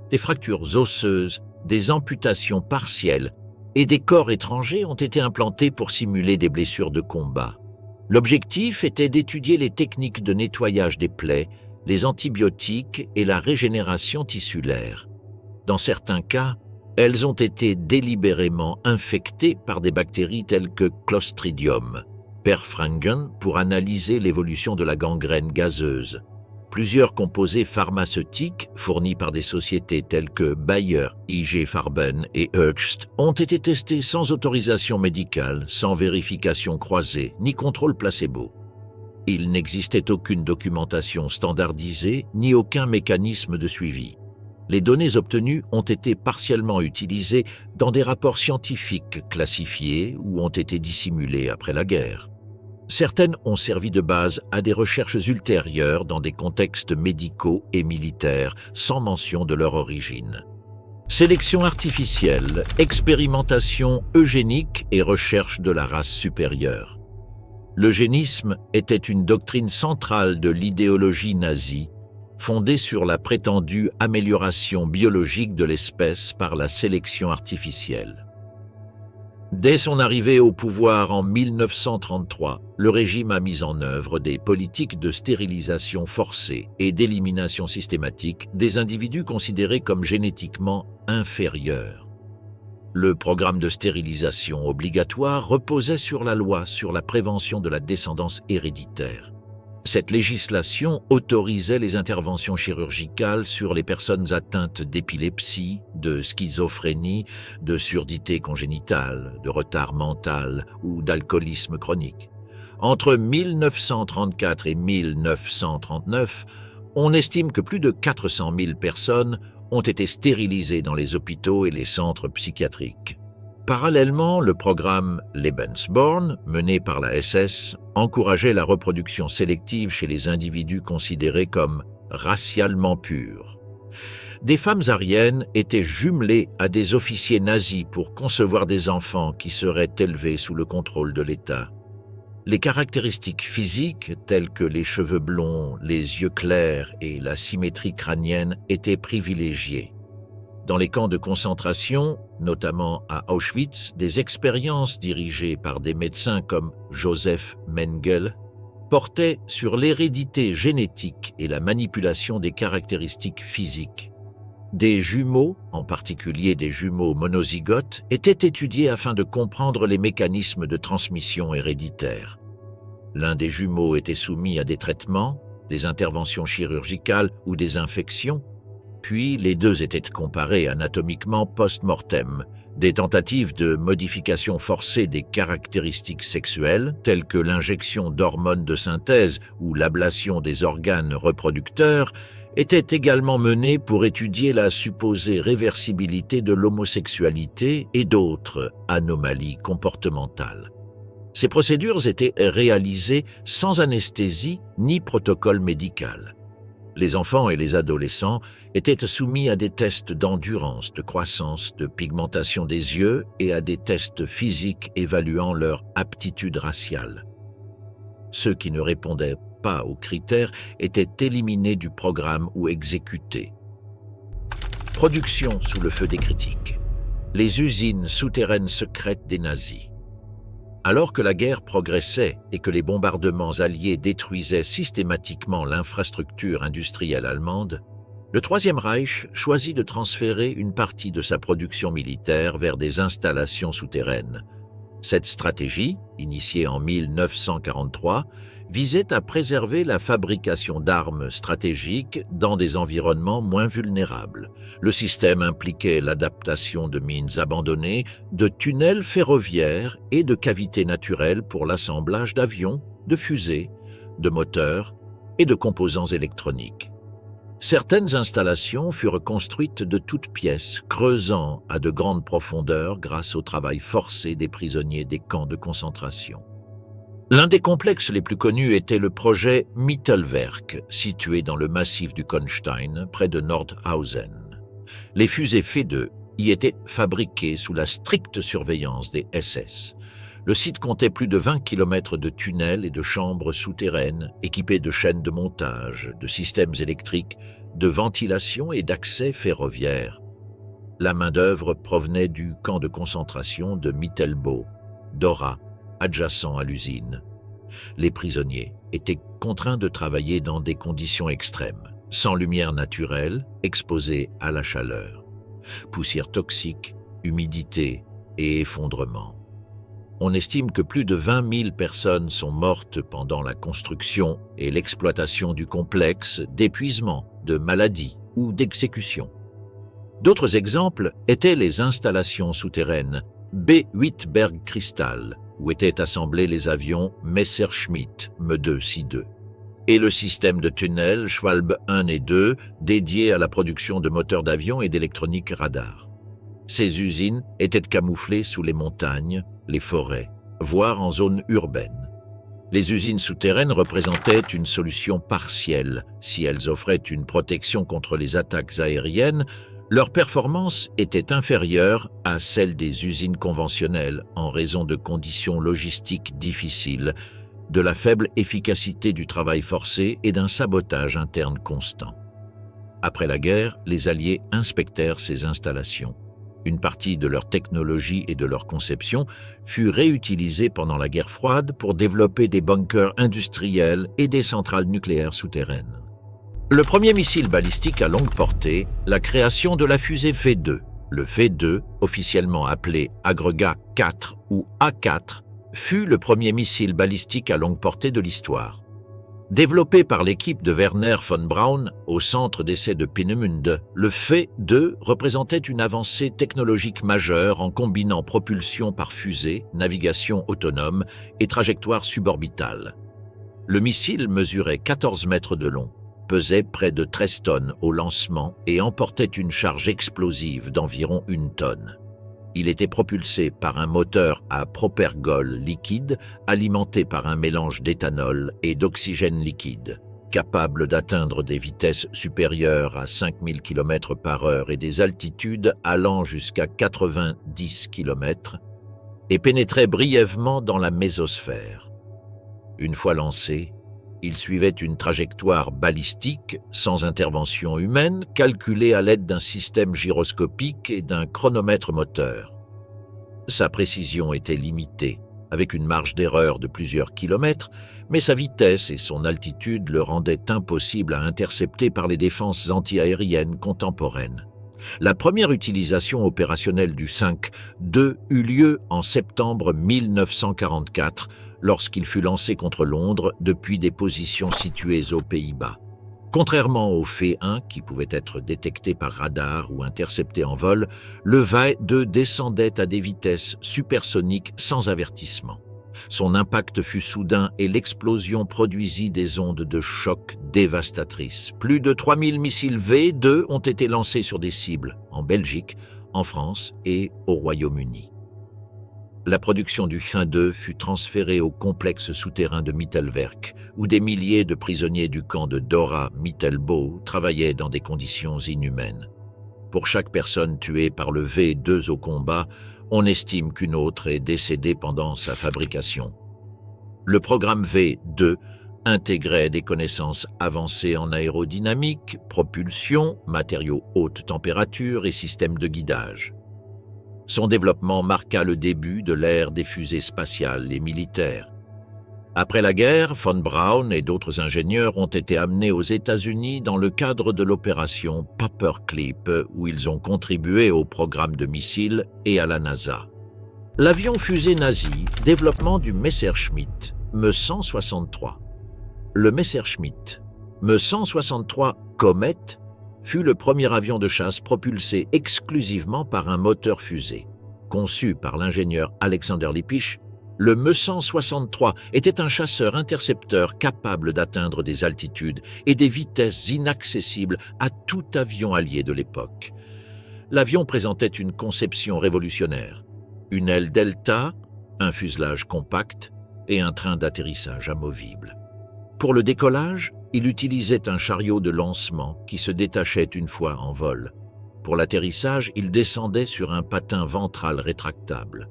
Des fractures osseuses, des amputations partielles et des corps étrangers ont été implantés pour simuler des blessures de combat. L'objectif était d'étudier les techniques de nettoyage des plaies, les antibiotiques et la régénération tissulaire. Dans certains cas, elles ont été délibérément infectées par des bactéries telles que Clostridium perfringens pour analyser l'évolution de la gangrène gazeuse. Plusieurs composés pharmaceutiques fournis par des sociétés telles que Bayer, IG Farben et Hoechst ont été testés sans autorisation médicale, sans vérification croisée ni contrôle placebo. Il n'existait aucune documentation standardisée ni aucun mécanisme de suivi. Les données obtenues ont été partiellement utilisées dans des rapports scientifiques classifiés ou ont été dissimulés après la guerre. Certaines ont servi de base à des recherches ultérieures dans des contextes médicaux et militaires, sans mention de leur origine. Sélection artificielle, expérimentation eugénique et recherche de la race supérieure. L'eugénisme était une doctrine centrale de l'idéologie nazie, fondée sur la prétendue amélioration biologique de l'espèce par la sélection artificielle. Dès son arrivée au pouvoir en 1933, le régime a mis en œuvre des politiques de stérilisation forcée et d'élimination systématique des individus considérés comme génétiquement inférieurs. Le programme de stérilisation obligatoire reposait sur la loi sur la prévention de la descendance héréditaire. Cette législation autorisait les interventions chirurgicales sur les personnes atteintes d'épilepsie, de schizophrénie, de surdité congénitale, de retard mental ou d'alcoolisme chronique. Entre 1934 et 1939, on estime que plus de 400 000 personnes ont été stérilisées dans les hôpitaux et les centres psychiatriques. Parallèlement, le programme Lebensborn, mené par la SS, encourageait la reproduction sélective chez les individus considérés comme racialement purs. Des femmes aryennes étaient jumelées à des officiers nazis pour concevoir des enfants qui seraient élevés sous le contrôle de l'État. Les caractéristiques physiques, telles que les cheveux blonds, les yeux clairs et la symétrie crânienne, étaient privilégiées. Dans les camps de concentration, notamment à Auschwitz, des expériences dirigées par des médecins comme Joseph Mengele portaient sur l'hérédité génétique et la manipulation des caractéristiques physiques. Des jumeaux, en particulier des jumeaux monozygotes, étaient étudiés afin de comprendre les mécanismes de transmission héréditaire. L'un des jumeaux était soumis à des traitements, des interventions chirurgicales ou des infections, puis les deux étaient comparés anatomiquement post-mortem. Des tentatives de modification forcée des caractéristiques sexuelles, telles que l'injection d'hormones de synthèse ou l'ablation des organes reproducteurs, étaient également menées pour étudier la supposée réversibilité de l'homosexualité et d'autres anomalies comportementales. Ces procédures étaient réalisées sans anesthésie ni protocole médical. Les enfants et les adolescents étaient soumis à des tests d'endurance, de croissance, de pigmentation des yeux et à des tests physiques évaluant leur aptitude raciale. Ceux qui ne répondaient pas aux critères étaient éliminés du programme ou exécutés. Production sous le feu des critiques. Les usines souterraines secrètes des nazis. Alors que la guerre progressait et que les bombardements alliés détruisaient systématiquement l'infrastructure industrielle allemande, le Troisième Reich choisit de transférer une partie de sa production militaire vers des installations souterraines. Cette stratégie, initiée en 1943, visait à préserver la fabrication d'armes stratégiques dans des environnements moins vulnérables. Le système impliquait l'adaptation de mines abandonnées, de tunnels ferroviaires et de cavités naturelles pour l'assemblage d'avions, de fusées, de moteurs et de composants électroniques. Certaines installations furent construites de toutes pièces, creusant à de grandes profondeurs grâce au travail forcé des prisonniers des camps de concentration. L'un des complexes les plus connus était le projet Mittelwerk, situé dans le massif du Konstein, près de Nordhausen. Les fusées F2 y étaient fabriquées sous la stricte surveillance des SS. Le site comptait plus de 20 km de tunnels et de chambres souterraines, équipées de chaînes de montage, de systèmes électriques, de ventilation et d'accès ferroviaire. La main-d'œuvre provenait du camp de concentration de Mittelbau, Dora, adjacent à l'usine. Les prisonniers étaient contraints de travailler dans des conditions extrêmes, sans lumière naturelle, exposés à la chaleur. Poussière toxique, humidité et effondrement. On estime que plus de 20 000 personnes sont mortes pendant la construction et l'exploitation du complexe d'épuisement, de maladie ou d'exécution. D'autres exemples étaient les installations souterraines B8 Bergkristall, où étaient assemblés les avions Messerschmitt Me-2-Si-2, et le système de tunnels Schwalbe 1 et 2 dédié à la production de moteurs d'avions et d'électronique radar. Ces usines étaient camouflées sous les montagnes, les forêts, voire en zone urbaine. Les usines souterraines représentaient une solution partielle. Si elles offraient une protection contre les attaques aériennes, leur performance était inférieure à celle des usines conventionnelles en raison de conditions logistiques difficiles, de la faible efficacité du travail forcé et d'un sabotage interne constant. Après la guerre, les Alliés inspectèrent ces installations. Une partie de leur technologie et de leur conception fut réutilisée pendant la guerre froide pour développer des bunkers industriels et des centrales nucléaires souterraines. Le premier missile balistique à longue portée, la création de la fusée V2. Le V2, officiellement appelé Agregat 4 ou A4, fut le premier missile balistique à longue portée de l'histoire. Développé par l'équipe de Werner von Braun au centre d'essai de Peenemünde, le V2 représentait une avancée technologique majeure en combinant propulsion par fusée, navigation autonome et trajectoire suborbitale. Le missile mesurait 14 mètres de long, pesait près de 13 tonnes au lancement et emportait une charge explosive d'environ 1 tonne. Il était propulsé par un moteur à propergol liquide alimenté par un mélange d'éthanol et d'oxygène liquide, capable d'atteindre des vitesses supérieures à 5000 km/h et des altitudes allant jusqu'à 90 km, et pénétrait brièvement dans la mésosphère. Une fois lancé, il suivait une trajectoire balistique sans intervention humaine calculée à l'aide d'un système gyroscopique et d'un chronomètre moteur. Sa précision était limitée, avec une marge d'erreur de plusieurs kilomètres, mais sa vitesse et son altitude le rendaient impossible à intercepter par les défenses antiaériennes contemporaines. La première utilisation opérationnelle du 5-2 eut lieu en septembre 1944, lorsqu'il fut lancé contre Londres depuis des positions situées aux Pays-Bas. Contrairement au V1, qui pouvait être détecté par radar ou intercepté en vol, le V2 descendait à des vitesses supersoniques sans avertissement. Son impact fut soudain et l'explosion produisit des ondes de choc dévastatrices. Plus de 3000 missiles V2 ont été lancés sur des cibles, en Belgique, en France et au Royaume-Uni. La production du V2 fut transférée au complexe souterrain de Mittelwerk, où des milliers de prisonniers du camp de Dora-Mittelbau travaillaient dans des conditions inhumaines. Pour chaque personne tuée par le V2 au combat, on estime qu'une autre est décédée pendant sa fabrication. Le programme V2 intégrait des connaissances avancées en aérodynamique, propulsion, matériaux haute température et systèmes de guidage. Son développement marqua le début de l'ère des fusées spatiales et militaires. Après la guerre, von Braun et d'autres ingénieurs ont été amenés aux États-Unis dans le cadre de l'opération Paperclip, où ils ont contribué au programme de missiles et à la NASA. L'avion-fusée nazi, développement du Messerschmitt, Me-163. Le Messerschmitt, Me-163 Comet, fut le premier avion de chasse propulsé exclusivement par un moteur fusée. Conçu par l'ingénieur Alexander Lippisch, le Me-163 était un chasseur-intercepteur capable d'atteindre des altitudes et des vitesses inaccessibles à tout avion allié de l'époque. L'avion présentait une conception révolutionnaire. Une aile delta, un fuselage compact et un train d'atterrissage amovible. Pour le décollage, il utilisait un chariot de lancement qui se détachait une fois en vol. Pour l'atterrissage, il descendait sur un patin ventral rétractable.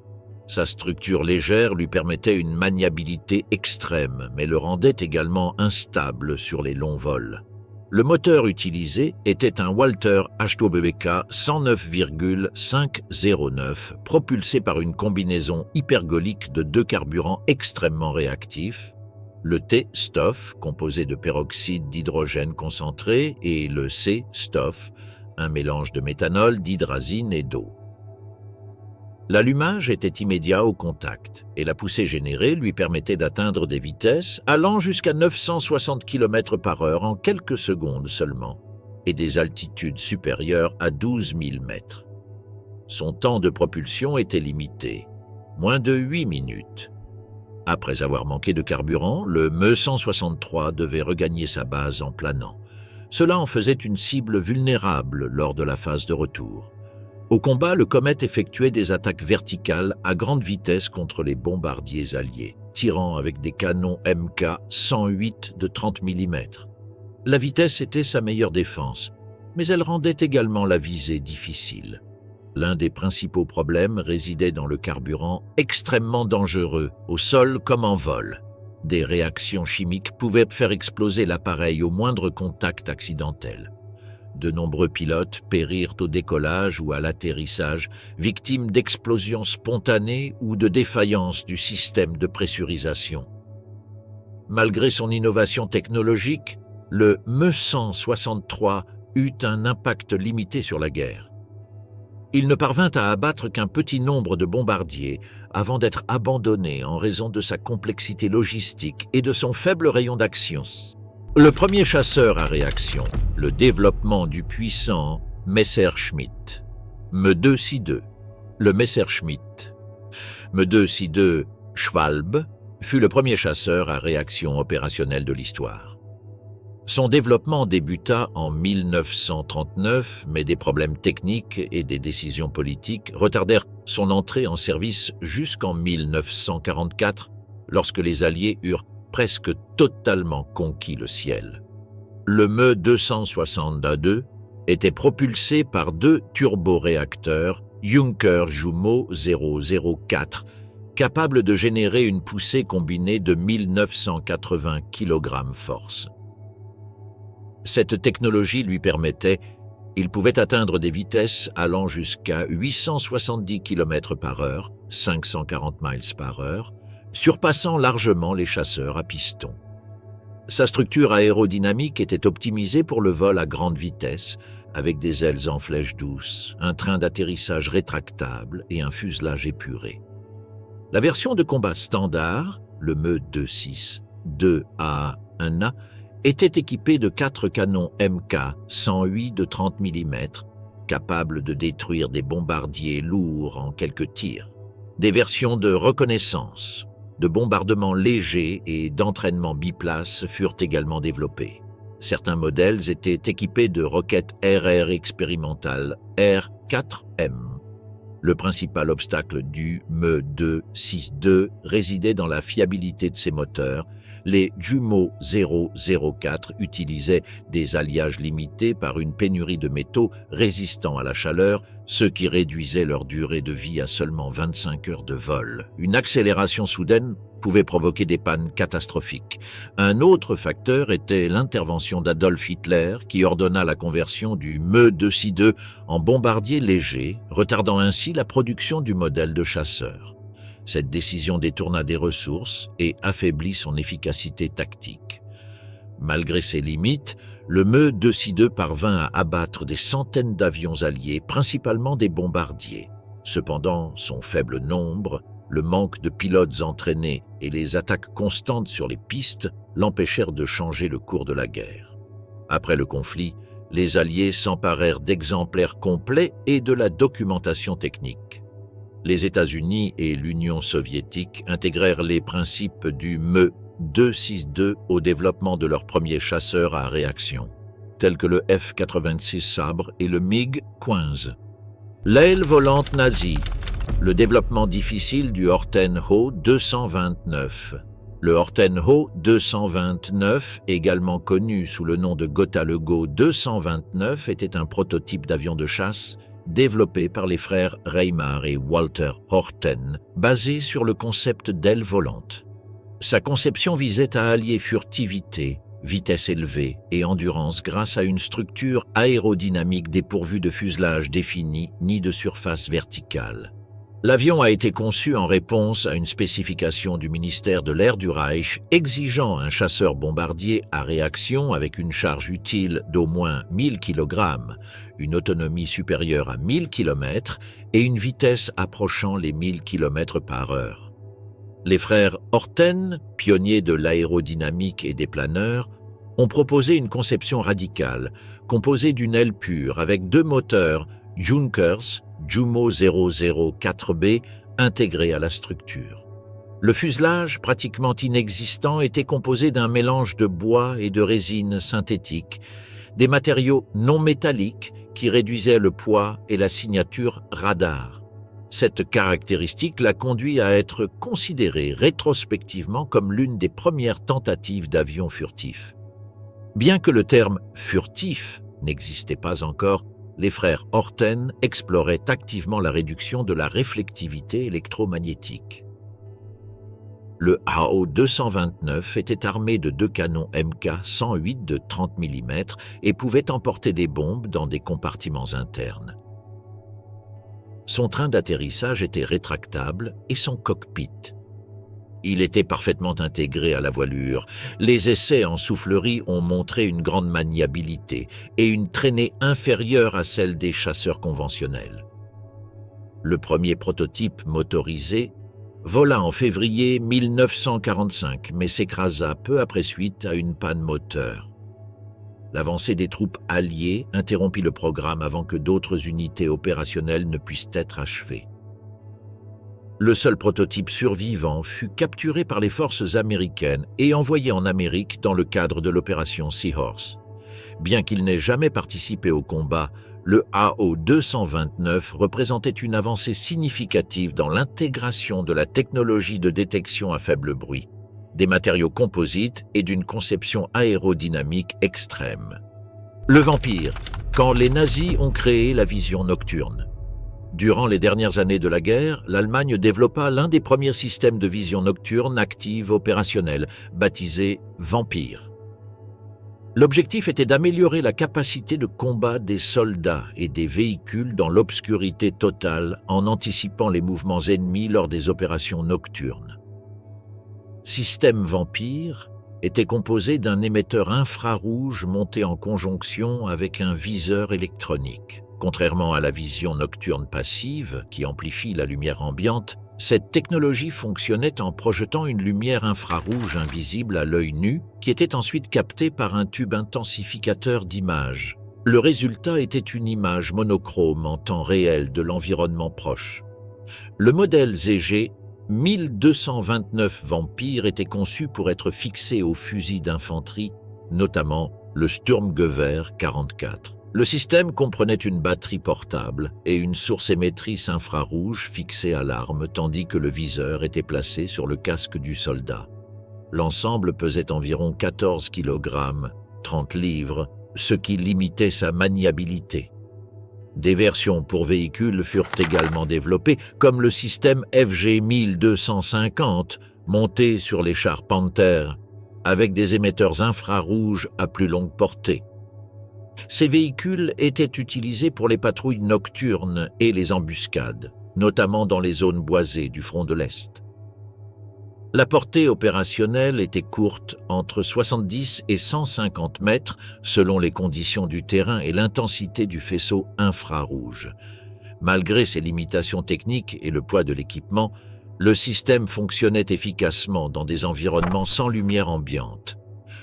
Sa structure légère lui permettait une maniabilité extrême, mais le rendait également instable sur les longs vols. Le moteur utilisé était un Walter HWK 109,509, propulsé par une combinaison hypergolique de 2 carburants extrêmement réactifs, le T-STOF, composé de peroxyde d'hydrogène concentré, et le C-STOF, un mélange de méthanol, d'hydrazine et d'eau. L'allumage était immédiat au contact, et la poussée générée lui permettait d'atteindre des vitesses allant jusqu'à 960 km/h en quelques secondes seulement, et des altitudes supérieures à 12 000 mètres. Son temps de propulsion était limité, moins de 8 minutes. Après avoir manqué de carburant, le Me-163 devait regagner sa base en planant. Cela en faisait une cible vulnérable lors de la phase de retour. Au combat, le Comet effectuait des attaques verticales à grande vitesse contre les bombardiers alliés, tirant avec des canons Mk-108 de 30 mm. La vitesse était sa meilleure défense, mais elle rendait également la visée difficile. L'un des principaux problèmes résidait dans le carburant extrêmement dangereux, au sol comme en vol. Des réactions chimiques pouvaient faire exploser l'appareil au moindre contact accidentel. De nombreux pilotes périrent au décollage ou à l'atterrissage, victimes d'explosions spontanées ou de défaillances du système de pressurisation. Malgré son innovation technologique, le Me-163 eut un impact limité sur la guerre. il ne parvint à abattre qu'un petit nombre de bombardiers avant d'être abandonné en raison de sa complexité logistique et de son faible rayon d'action. Le premier chasseur à réaction, le développement du puissant Messerschmitt. Me-2-Si-2, le Messerschmitt. Me-2-Si-2 Schwalbe fut le premier chasseur à réaction opérationnelle de l'histoire. Son développement débuta en 1939, mais des problèmes techniques et des décisions politiques retardèrent son entrée en service jusqu'en 1944, lorsque les Alliés eurent presque totalement conquis le ciel. Le Me-262 était propulsé par 2 turboréacteurs Junker Jumo 004, capables de générer une poussée combinée de 1980 kg-force. Cette technologie lui permettait, il pouvait atteindre des vitesses allant jusqu'à 870 km/h, 540 miles/h, surpassant largement les chasseurs à piston. Sa structure aérodynamique était optimisée pour le vol à grande vitesse, avec des ailes en flèche douce, un train d'atterrissage rétractable et un fuselage épuré. La version de combat standard, le Me-26, 2A1A, était équipé de 4 canons Mk-108 de 30 mm, capables de détruire des bombardiers lourds en quelques tirs. Des versions de reconnaissance, de bombardement léger et d'entraînement biplace furent également développées. Certains modèles étaient équipés de roquettes RR expérimentales R4M. Le principal obstacle du Me-262 résidait dans la fiabilité de ses moteurs. Les Jumo 004 utilisaient des alliages limités par une pénurie de métaux résistants à la chaleur, ce qui réduisait leur durée de vie à seulement 25 heures de vol. Une accélération soudaine pouvait provoquer des pannes catastrophiques. Un autre facteur était l'intervention d'Adolf Hitler qui ordonna la conversion du Me-262 en bombardier léger, retardant ainsi la production du modèle de chasseur. Cette décision détourna des ressources et affaiblit son efficacité tactique. Malgré ses limites, le Me-262 parvint à abattre des centaines d'avions alliés, principalement des bombardiers. Cependant, son faible nombre, le manque de pilotes entraînés et les attaques constantes sur les pistes l'empêchèrent de changer le cours de la guerre. Après le conflit, les Alliés s'emparèrent d'exemplaires complets et de la documentation technique. Les États-Unis et l'Union soviétique intégrèrent les principes du Me-262 au développement de leurs premiers chasseurs à réaction, tels que le F-86 Sabre et le MiG-15. L'aile volante nazie, le développement difficile du Horten-Ho 229. Le Horten-Ho 229, également connu sous le nom de Gotha-Lego 229, était un prototype d'avion de chasse développé par les frères Reimar et Walter Horten, basé sur le concept d'aile volante. Sa conception visait à allier furtivité, vitesse élevée et endurance grâce à une structure aérodynamique dépourvue de fuselage défini ni de surface verticale. L'avion a été conçu en réponse à une spécification du ministère de l'Air du Reich exigeant un chasseur bombardier à réaction avec une charge utile d'au moins 1000 kg, une autonomie supérieure à 1000 km et une vitesse approchant les 1000 km/h. Les frères Horten, pionniers de l'aérodynamique et des planeurs, ont proposé une conception radicale, composée d'une aile pure avec 2 moteurs Junkers Jumo 004B intégrés à la structure. Le fuselage, pratiquement inexistant, était composé d'un mélange de bois et de résine synthétique, des matériaux non métalliques qui réduisaient le poids et la signature radar. Cette caractéristique l'a conduit à être considéré rétrospectivement comme l'une des premières tentatives d'avion furtif. Bien que le terme « furtif » n'existait pas encore, les frères Horten exploraient activement la réduction de la réflectivité électromagnétique. Le AO-229 était armé de 2 canons Mk-108 de 30 mm et pouvait emporter des bombes dans des compartiments internes. Son train d'atterrissage était rétractable et son cockpit. Il était parfaitement intégré à la voilure. Les essais en soufflerie ont montré une grande maniabilité et une traînée inférieure à celle des chasseurs conventionnels. Le premier prototype motorisé vola en février 1945, mais s'écrasa peu après suite à une panne moteur. L'avancée des troupes alliées interrompit le programme avant que d'autres unités opérationnelles ne puissent être achevées. Le seul prototype survivant fut capturé par les forces américaines et envoyé en Amérique dans le cadre de l'opération Seahorse. Bien qu'il n'ait jamais participé au combat, le AO-229 représentait une avancée significative dans l'intégration de la technologie de détection à faible bruit, des matériaux composites et d'une conception aérodynamique extrême. Le Vampire, quand les nazis ont créé la vision nocturne. Durant les dernières années de la guerre, l'Allemagne développa l'un des premiers systèmes de vision nocturne active opérationnelle, baptisé Vampire. L'objectif était d'améliorer la capacité de combat des soldats et des véhicules dans l'obscurité totale en anticipant les mouvements ennemis lors des opérations nocturnes. Système Vampire était composé d'un émetteur infrarouge monté en conjonction avec un viseur électronique. Contrairement à la vision nocturne passive, qui amplifie la lumière ambiante, cette technologie fonctionnait en projetant une lumière infrarouge invisible à l'œil nu, qui était ensuite captée par un tube intensificateur d'image. Le résultat était une image monochrome en temps réel de l'environnement proche. Le modèle ZG 1229 Vampire était conçu pour être fixé aux fusils d'infanterie, notamment le Sturmgewehr 44. Le système comprenait une batterie portable et une source émettrice infrarouge fixée à l'arme, tandis que le viseur était placé sur le casque du soldat. L'ensemble pesait environ 14 kg, 30 livres, ce qui limitait sa maniabilité. Des versions pour véhicules furent également développées, comme le système FG 1250, monté sur les chars Panther, avec des émetteurs infrarouges à plus longue portée. Ces véhicules étaient utilisés pour les patrouilles nocturnes et les embuscades, notamment dans les zones boisées du front de l'Est. La portée opérationnelle était courte, entre 70 et 150 mètres, selon les conditions du terrain et l'intensité du faisceau infrarouge. Malgré ses limitations techniques et le poids de l'équipement, le système fonctionnait efficacement dans des environnements sans lumière ambiante.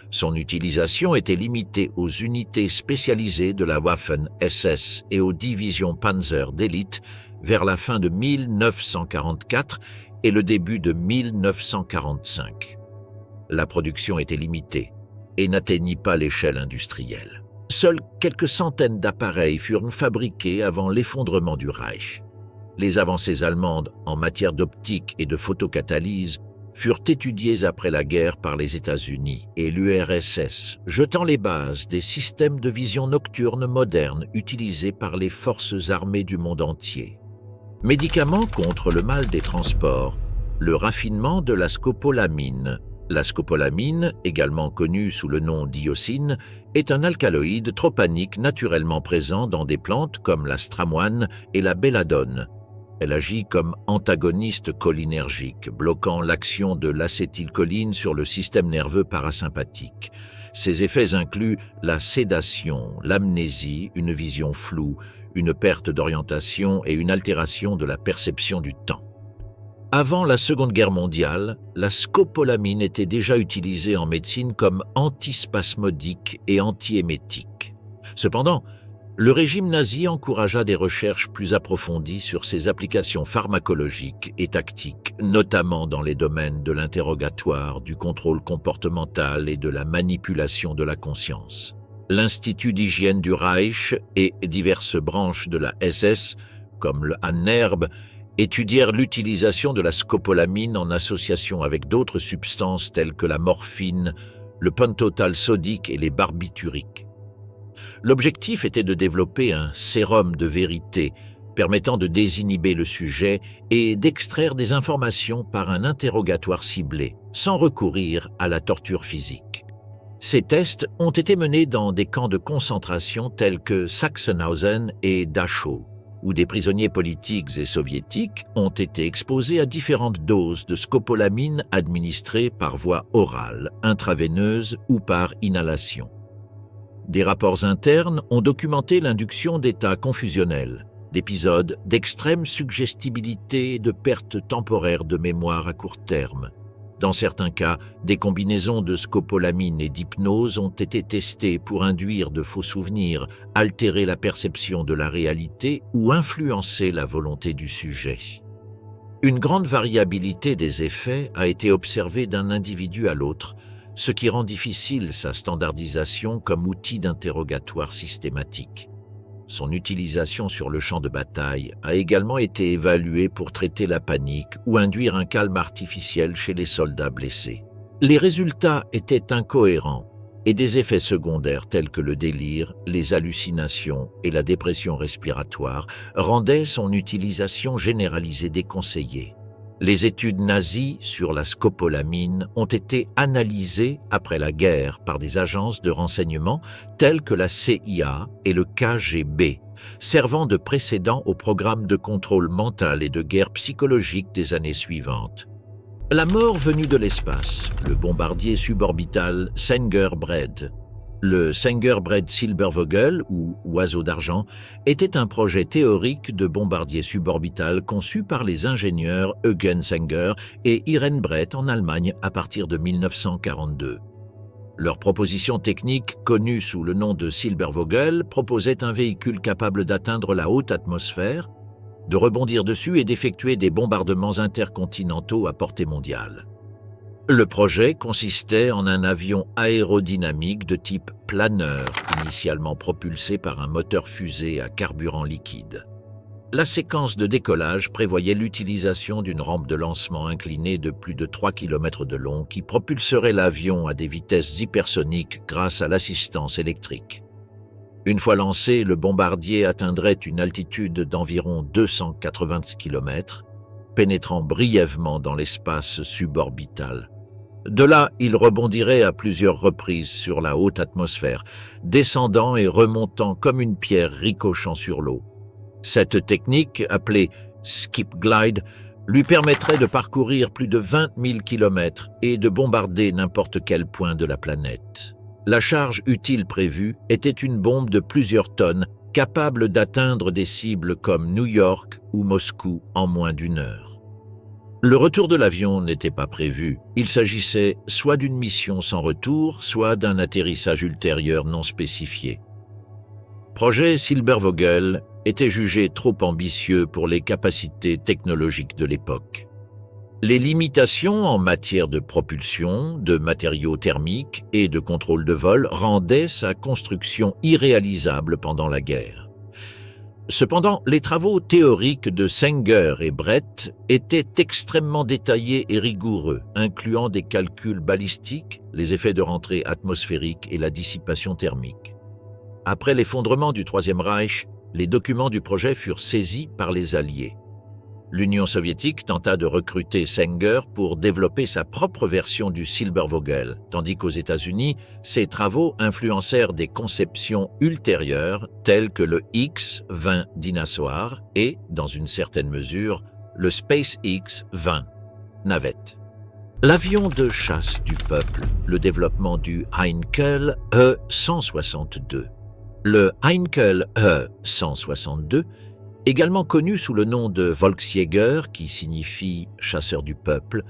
Son utilisation était limitée aux unités spécialisées de la Waffen-SS et aux divisions Panzer d'élite vers la fin de 1944 et le début de 1945. La production était limitée et n'atteignit pas l'échelle industrielle. Seules quelques centaines d'appareils furent fabriqués avant l'effondrement du Reich. Les avancées allemandes en matière d'optique et de photocatalyse furent étudiées après la guerre par les États-Unis et l'URSS, jetant les bases des systèmes de vision nocturne modernes utilisés par les forces armées du monde entier. Médicament contre le mal des transports, le raffinement de la scopolamine. La scopolamine, également connue sous le nom d'iocine, est un alcaloïde tropanique naturellement présent dans des plantes comme la stramoine et la belladone. Elle agit comme antagoniste cholinergique, bloquant l'action de l'acétylcholine sur le système nerveux parasympathique. Ses effets incluent la sédation, l'amnésie, une vision floue, une perte d'orientation et une altération de la perception du temps. Avant la Seconde Guerre mondiale, la scopolamine était déjà utilisée en médecine comme antispasmodique et antiémétique. Cependant, le régime nazi encouragea des recherches plus approfondies sur ses applications pharmacologiques et tactiques, notamment dans les domaines de l'interrogatoire, du contrôle comportemental et de la manipulation de la conscience. L'Institut d'hygiène du Reich et diverses branches de la SS, comme le Annerb, étudièrent l'utilisation de la scopolamine en association avec d'autres substances telles que la morphine, le pentothal sodique et les barbituriques. L'objectif était de développer un sérum de vérité permettant de désinhiber le sujet et d'extraire des informations par un interrogatoire ciblé, sans recourir à la torture physique. Ces tests ont été menés dans des camps de concentration tels que Sachsenhausen et Dachau, où des prisonniers politiques et soviétiques ont été exposés à différentes doses de scopolamine administrées par voie orale, intraveineuse ou par inhalation. Des rapports internes ont documenté l'induction d'états confusionnels, d'épisodes d'extrême suggestibilité et de perte temporaire de mémoire à court terme. Dans certains cas, des combinaisons de scopolamine et d'hypnose ont été testées pour induire de faux souvenirs, altérer la perception de la réalité ou influencer la volonté du sujet. Une grande variabilité des effets a été observée d'un individu à l'autre, ce qui rend difficile sa standardisation comme outil d'interrogatoire systématique. Son utilisation sur le champ de bataille a également été évaluée pour traiter la panique ou induire un calme artificiel chez les soldats blessés. Les résultats étaient incohérents et des effets secondaires tels que le délire, les hallucinations et la dépression respiratoire rendaient son utilisation généralisée déconseillée. Les études nazies sur la scopolamine ont été analysées après la guerre par des agences de renseignement telles que la CIA et le KGB, servant de précédent au programme de contrôle mental et de guerre psychologique des années suivantes. La mort venue de l'espace, le bombardier suborbital Sanger-Bread, le Sanger-Bread Silbervogel, ou oiseau d'argent, était un projet théorique de bombardier suborbital conçu par les ingénieurs Eugen Sanger et Irene Bredt en Allemagne à partir de 1942. Leur proposition technique, connue sous le nom de Silbervogel, proposait un véhicule capable d'atteindre la haute atmosphère, de rebondir dessus et d'effectuer des bombardements intercontinentaux à portée mondiale. Le projet consistait en un avion aérodynamique de type planeur, initialement propulsé par un moteur fusée à carburant liquide. La séquence de décollage prévoyait l'utilisation d'une rampe de lancement inclinée de plus de 3 km de long qui propulserait l'avion à des vitesses hypersoniques grâce à l'assistance électrique. Une fois lancé, le bombardier atteindrait une altitude d'environ 280 km, pénétrant brièvement dans l'espace suborbital. De là, il rebondirait à plusieurs reprises sur la haute atmosphère, descendant et remontant comme une pierre ricochant sur l'eau. Cette technique, appelée skip glide, lui permettrait de parcourir plus de 20 000 km et de bombarder n'importe quel point de la planète. La charge utile prévue était une bombe de plusieurs tonnes, capable d'atteindre des cibles comme New York ou Moscou en moins d'1 heure. Le retour de l'avion n'était pas prévu. Il s'agissait soit d'une mission sans retour, soit d'un atterrissage ultérieur non spécifié. Projet Silbervogel était jugé trop ambitieux pour les capacités technologiques de l'époque. Les limitations en matière de propulsion, de matériaux thermiques et de contrôle de vol rendaient sa construction irréalisable pendant la guerre. Cependant, les travaux théoriques de Sanger et Bredt étaient extrêmement détaillés et rigoureux, incluant des calculs balistiques, les effets de rentrée atmosphérique et la dissipation thermique. Après l'effondrement du Troisième Reich, les documents du projet furent saisis par les Alliés. L'Union soviétique tenta de recruter Sanger pour développer sa propre version du Silbervogel, tandis qu'aux États-Unis, ses travaux influencèrent des conceptions ultérieures telles que le X-20 Dyna-Soar et, dans une certaine mesure, le SpaceX-20 navette. L'avion de chasse du peuple, le développement du Heinkel E-162. Le Heinkel E-162, également connu sous le nom de Volksjäger, qui signifie « chasseur du peuple »,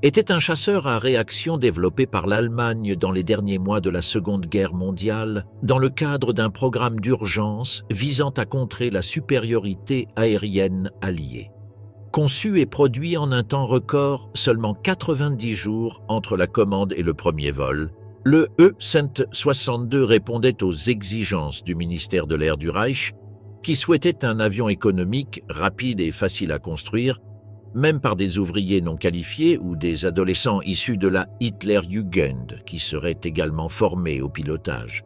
était un chasseur à réaction développé par l'Allemagne dans les derniers mois de la Seconde Guerre mondiale, dans le cadre d'un programme d'urgence visant à contrer la supériorité aérienne alliée. Conçu et produit en un temps record, seulement 90 jours entre la commande et le premier vol, le E-162 répondait aux exigences du ministère de l'Air du Reich, qui souhaitait un avion économique, rapide et facile à construire, même par des ouvriers non qualifiés ou des adolescents issus de la Hitlerjugend, qui seraient également formés au pilotage.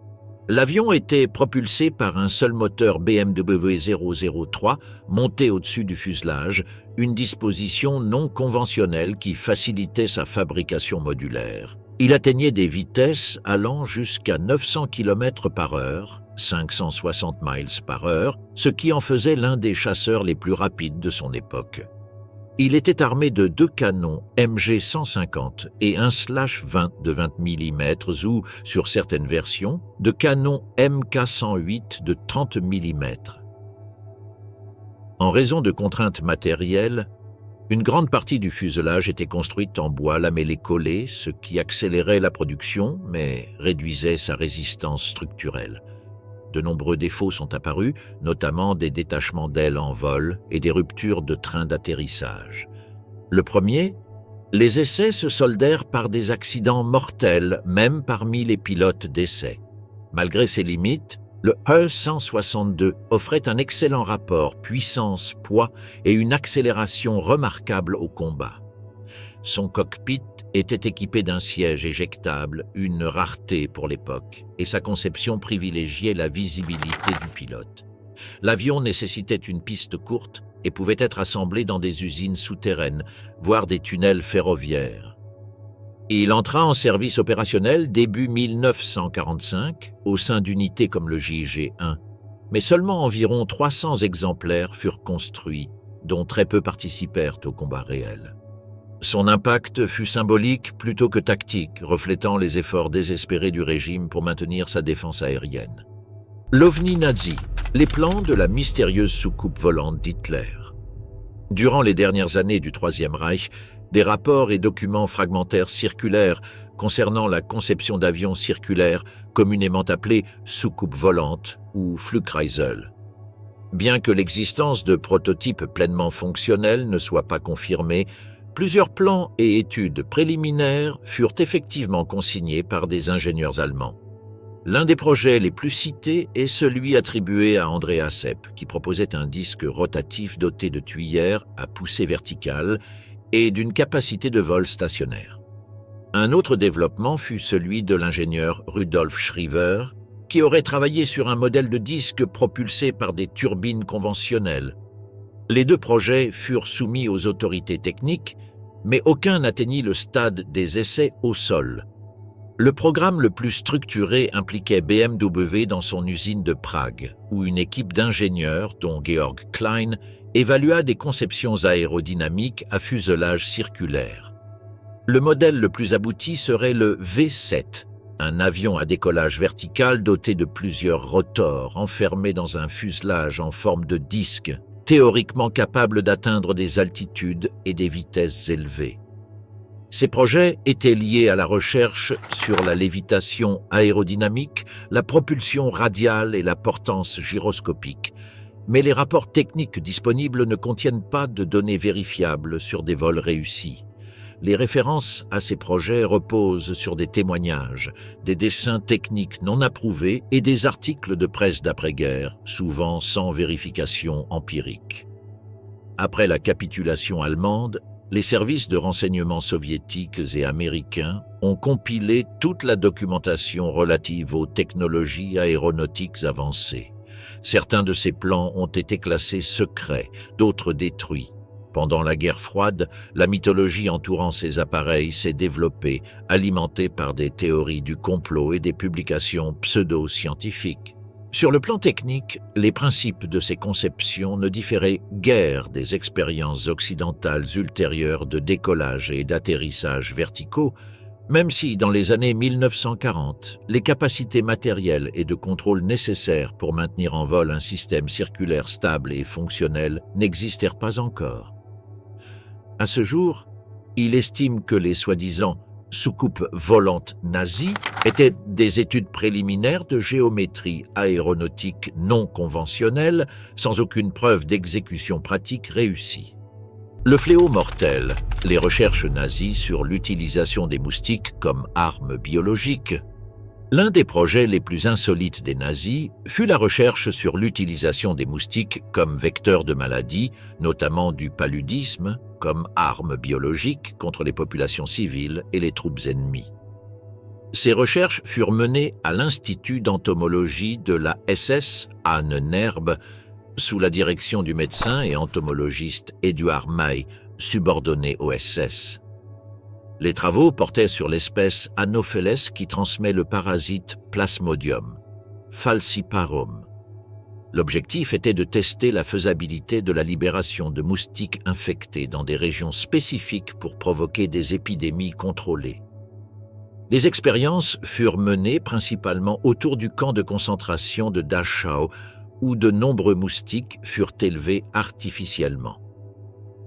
L'avion était propulsé par un seul moteur BMW 003 monté au-dessus du fuselage, une disposition non conventionnelle qui facilitait sa fabrication modulaire. Il atteignait des vitesses allant jusqu'à 900 km/h, 560 miles par heure, ce qui en faisait l'un des chasseurs les plus rapides de son époque. Il était armé de 2 canons MG-150 et un /20 de 20 mm ou, sur certaines versions, de canons MK-108 de 30 mm. En raison de contraintes matérielles, une grande partie du fuselage était construite en bois lamellé-collé, ce qui accélérait la production, mais réduisait sa résistance structurelle. De nombreux défauts sont apparus, notamment des détachements d'ailes en vol et des ruptures de trains d'atterrissage. Le premier, les essais se soldèrent par des accidents mortels, même parmi les pilotes d'essai. Malgré ses limites, le E-162 offrait un excellent rapport puissance-poids et une accélération remarquable au combat. Son cockpit était équipé d'un siège éjectable, une rareté pour l'époque, et sa conception privilégiait la visibilité du pilote. L'avion nécessitait une piste courte et pouvait être assemblé dans des usines souterraines, voire des tunnels ferroviaires. Il entra en service opérationnel début 1945 au sein d'unités comme le JG-1, mais seulement environ 300 exemplaires furent construits, dont très peu participèrent au combat réel. Son impact fut symbolique plutôt que tactique, reflétant les efforts désespérés du régime pour maintenir sa défense aérienne. L'OVNI nazi, les plans de la mystérieuse soucoupe volante d'Hitler. Durant les dernières années du Troisième Reich, des rapports et documents fragmentaires circulaires concernant la conception d'avions circulaires, communément appelés soucoupes volantes ou Flugkreisel. Bien que l'existence de prototypes pleinement fonctionnels ne soit pas confirmée, plusieurs plans et études préliminaires furent effectivement consignés par des ingénieurs allemands. L'un des projets les plus cités est celui attribué à Andreas Sepp, qui proposait un disque rotatif doté de tuyères à poussée verticale et d'une capacité de vol stationnaire. Un autre développement fut celui de l'ingénieur Rudolf Schriever, qui aurait travaillé sur un modèle de disque propulsé par des turbines conventionnelles. Les deux projets furent soumis aux autorités techniques, mais aucun n'atteignit le stade des essais au sol. Le programme le plus structuré impliquait BMW dans son usine de Prague, où une équipe d'ingénieurs, dont Georg Klein, évalua des conceptions aérodynamiques à fuselage circulaire. Le modèle le plus abouti serait le V7, un avion à décollage vertical doté de plusieurs rotors enfermés dans un fuselage en forme de disque, théoriquement capable d'atteindre des altitudes et des vitesses élevées. Ces projets étaient liés à la recherche sur la lévitation aérodynamique, la propulsion radiale et la portance gyroscopique, mais les rapports techniques disponibles ne contiennent pas de données vérifiables sur des vols réussis. Les références à ces projets reposent sur des témoignages, des dessins techniques non approuvés et des articles de presse d'après-guerre, souvent sans vérification empirique. Après la capitulation allemande, les services de renseignement soviétiques et américains ont compilé toute la documentation relative aux technologies aéronautiques avancées. Certains de ces plans ont été classés secrets, d'autres détruits. Pendant la guerre froide, la mythologie entourant ces appareils s'est développée, alimentée par des théories du complot et des publications pseudo-scientifiques. Sur le plan technique, les principes de ces conceptions ne différaient guère des expériences occidentales ultérieures de décollage et d'atterrissage verticaux, même si, dans les années 1940, les capacités matérielles et de contrôle nécessaires pour maintenir en vol un système circulaire stable et fonctionnel n'existèrent pas encore. À ce jour, il estime que les soi-disant soucoupes volantes nazies étaient des études préliminaires de géométrie aéronautique non conventionnelle, sans aucune preuve d'exécution pratique réussie. Le fléau mortel, les recherches nazies sur l'utilisation des moustiques comme armes biologiques. L'un des projets les plus insolites des nazis fut la recherche sur l'utilisation des moustiques comme vecteurs de maladies, notamment du paludisme, comme armes biologiques contre les populations civiles et les troupes ennemies. Ces recherches furent menées à l'Institut d'entomologie de la SS à Nerbe, sous la direction du médecin et entomologiste Eduard May, subordonné au SS. Les travaux portaient sur l'espèce Anopheles qui transmet le parasite Plasmodium falciparum. L'objectif était de tester la faisabilité de la libération de moustiques infectés dans des régions spécifiques pour provoquer des épidémies contrôlées. Les expériences furent menées principalement autour du camp de concentration de Dachau, où de nombreux moustiques furent élevés artificiellement.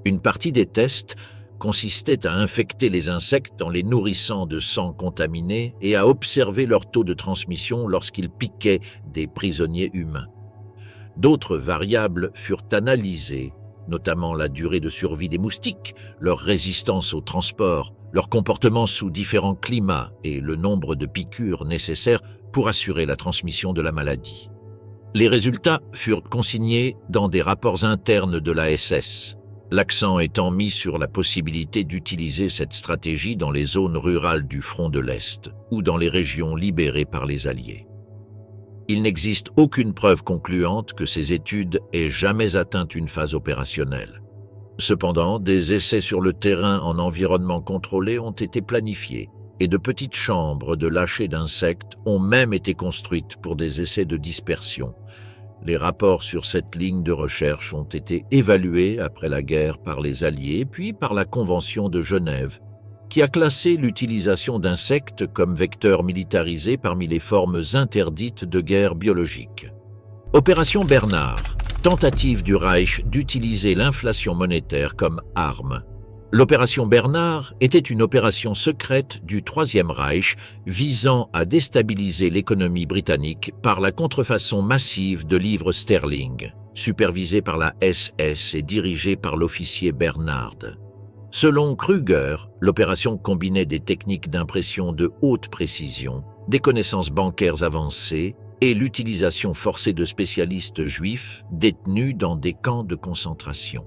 Une partie des tests consistait à infecter les insectes en les nourrissant de sang contaminé et à observer leur taux de transmission lorsqu'ils piquaient des prisonniers humains. D'autres variables furent analysées, notamment la durée de survie des moustiques, leur résistance au transport, leur comportement sous différents climats et le nombre de piqûres nécessaires pour assurer la transmission de la maladie. Les résultats furent consignés dans des rapports internes de la SS, l'accent étant mis sur la possibilité d'utiliser cette stratégie dans les zones rurales du front de l'Est ou dans les régions libérées par les Alliés. Il n'existe aucune preuve concluante que ces études aient jamais atteint une phase opérationnelle. Cependant, des essais sur le terrain en environnement contrôlé ont été planifiés et de petites chambres de lâcher d'insectes ont même été construites pour des essais de dispersion. Les rapports sur cette ligne de recherche ont été évalués après la guerre par les Alliés puis par la Convention de Genève, qui a classé l'utilisation d'insectes comme vecteurs militarisés parmi les formes interdites de guerre biologique. Opération Bernard, tentative du Reich d'utiliser l'inflation monétaire comme arme. L'opération Bernard était une opération secrète du Troisième Reich visant à déstabiliser l'économie britannique par la contrefaçon massive de livres sterling, supervisée par la SS et dirigée par l'officier Bernard. Selon Kruger, l'opération combinait des techniques d'impression de haute précision, des connaissances bancaires avancées et l'utilisation forcée de spécialistes juifs détenus dans des camps de concentration.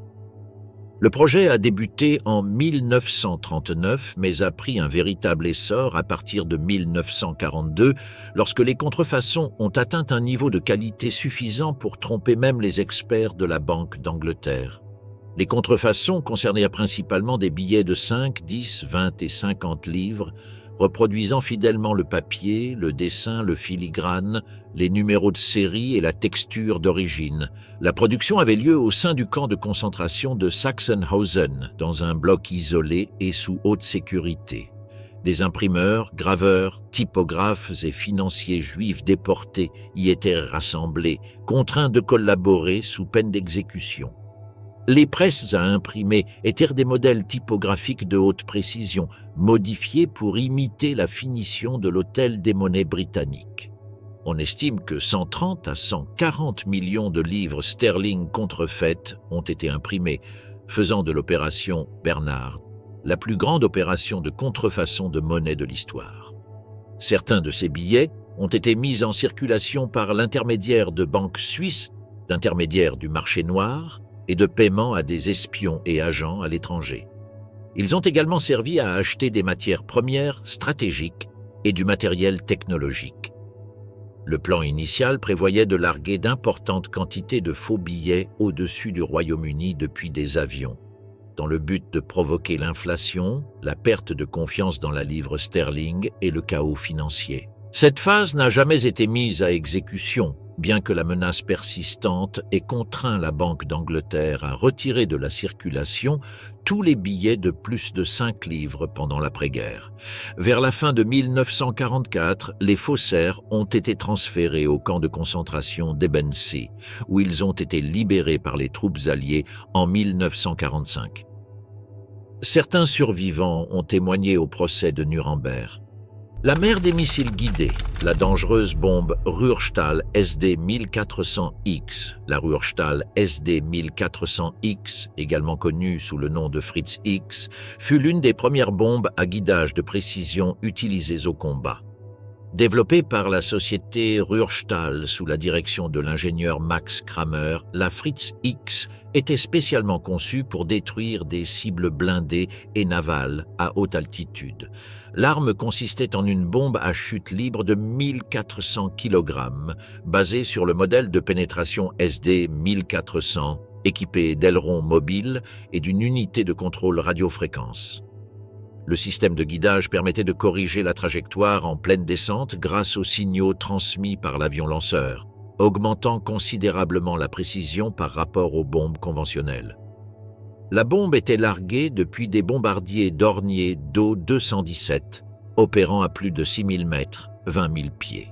Le projet a débuté en 1939 mais a pris un véritable essor à partir de 1942 lorsque les contrefaçons ont atteint un niveau de qualité suffisant pour tromper même les experts de la Banque d'Angleterre. Les contrefaçons concernaient principalement des billets de 5, 10, 20 et 50 livres, reproduisant fidèlement le papier, le dessin, le filigrane, les numéros de série et la texture d'origine. La production avait lieu au sein du camp de concentration de Sachsenhausen, dans un bloc isolé et sous haute sécurité. Des imprimeurs, graveurs, typographes et financiers juifs déportés y étaient rassemblés, contraints de collaborer sous peine d'exécution. Les presses à imprimer étaient des modèles typographiques de haute précision, modifiés pour imiter la finition de l'hôtel des monnaies britanniques. On estime que 130 à 140 millions de livres sterling contrefaits ont été imprimés, faisant de l'opération Bernard la plus grande opération de contrefaçon de monnaie de l'histoire. Certains de ces billets ont été mis en circulation par l'intermédiaire de banques suisses, d'intermédiaires du marché noir, et de paiement à des espions et agents à l'étranger. Ils ont également servi à acheter des matières premières stratégiques et du matériel technologique. Le plan initial prévoyait de larguer d'importantes quantités de faux billets au-dessus du Royaume-Uni depuis des avions, dans le but de provoquer l'inflation, la perte de confiance dans la livre sterling et le chaos financier. Cette phase n'a jamais été mise à exécution, bien que la menace persistante ait contraint la Banque d'Angleterre à retirer de la circulation tous les billets de plus de 5 livres pendant l'après-guerre. Vers la fin de 1944, les faussaires ont été transférés au camp de concentration d'Ebensee, où ils ont été libérés par les troupes alliées en 1945. Certains survivants ont témoigné au procès de Nuremberg. La mère des missiles guidés, la dangereuse bombe Ruhrstahl SD-1400X, la Ruhrstahl SD-1400X, également connue sous le nom de Fritz X, fut l'une des premières bombes à guidage de précision utilisées au combat. Développée par la société Ruhrstahl sous la direction de l'ingénieur Max Kramer, la Fritz X était spécialement conçue pour détruire des cibles blindées et navales à haute altitude. L'arme consistait en une bombe à chute libre de 1400 kg, basée sur le modèle de pénétration SD-1400, équipée d'ailerons mobiles et d'une unité de contrôle radiofréquence. Le système de guidage permettait de corriger la trajectoire en pleine descente grâce aux signaux transmis par l'avion lanceur, augmentant considérablement la précision par rapport aux bombes conventionnelles. La bombe était larguée depuis des bombardiers Dornier Do-217, opérant à plus de 6000 mètres, 20 000 pieds.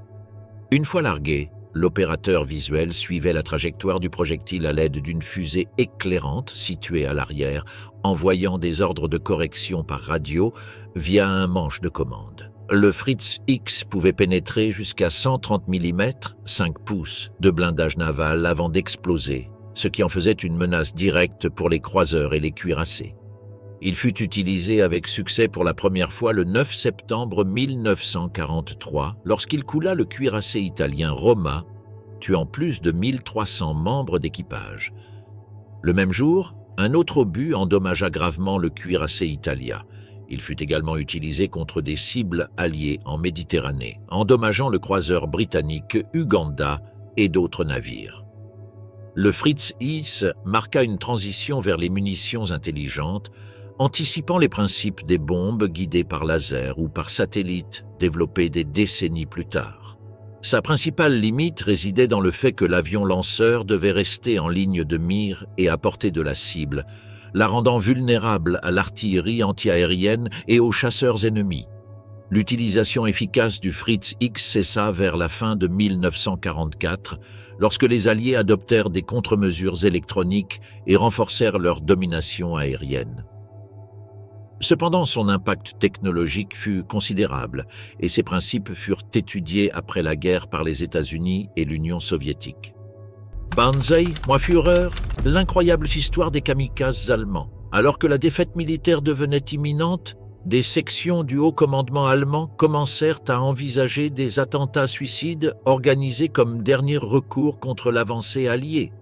Une fois larguée, L'opérateur visuel suivait la trajectoire du projectile à l'aide d'une fusée éclairante située à l'arrière, envoyant des ordres de correction par radio via un manche de commande. Le Fritz X pouvait pénétrer jusqu'à 130 mm, 5 pouces, de blindage naval avant d'exploser, ce qui en faisait une menace directe pour les croiseurs et les cuirassés. Il fut utilisé avec succès pour la première fois le 9 septembre 1943, lorsqu'il coula le cuirassé italien Roma, tuant plus de 1300 membres d'équipage. Le même jour, un autre obus endommagea gravement le cuirassé Italia. Il fut également utilisé contre des cibles alliées en Méditerranée, endommageant le croiseur britannique Uganda et d'autres navires. Le Fritz Is marqua une transition vers les munitions intelligentes, anticipant les principes des bombes guidées par laser ou par satellite, développées des décennies plus tard. Sa principale limite résidait dans le fait que l'avion lanceur devait rester en ligne de mire et à portée de la cible, la rendant vulnérable à l'artillerie antiaérienne et aux chasseurs ennemis. L'utilisation efficace du Fritz X cessa vers la fin de 1944, lorsque les Alliés adoptèrent des contre-mesures électroniques et renforcèrent leur domination aérienne. Cependant, son impact technologique fut considérable et ses principes furent étudiés après la guerre par les États-Unis et l'Union soviétique. Banzai, moi Führer, l'incroyable histoire des kamikazes allemands. Alors que la défaite militaire devenait imminente, des sections du haut commandement allemand commencèrent à envisager des attentats suicides organisés comme dernier recours contre l'avancée alliée.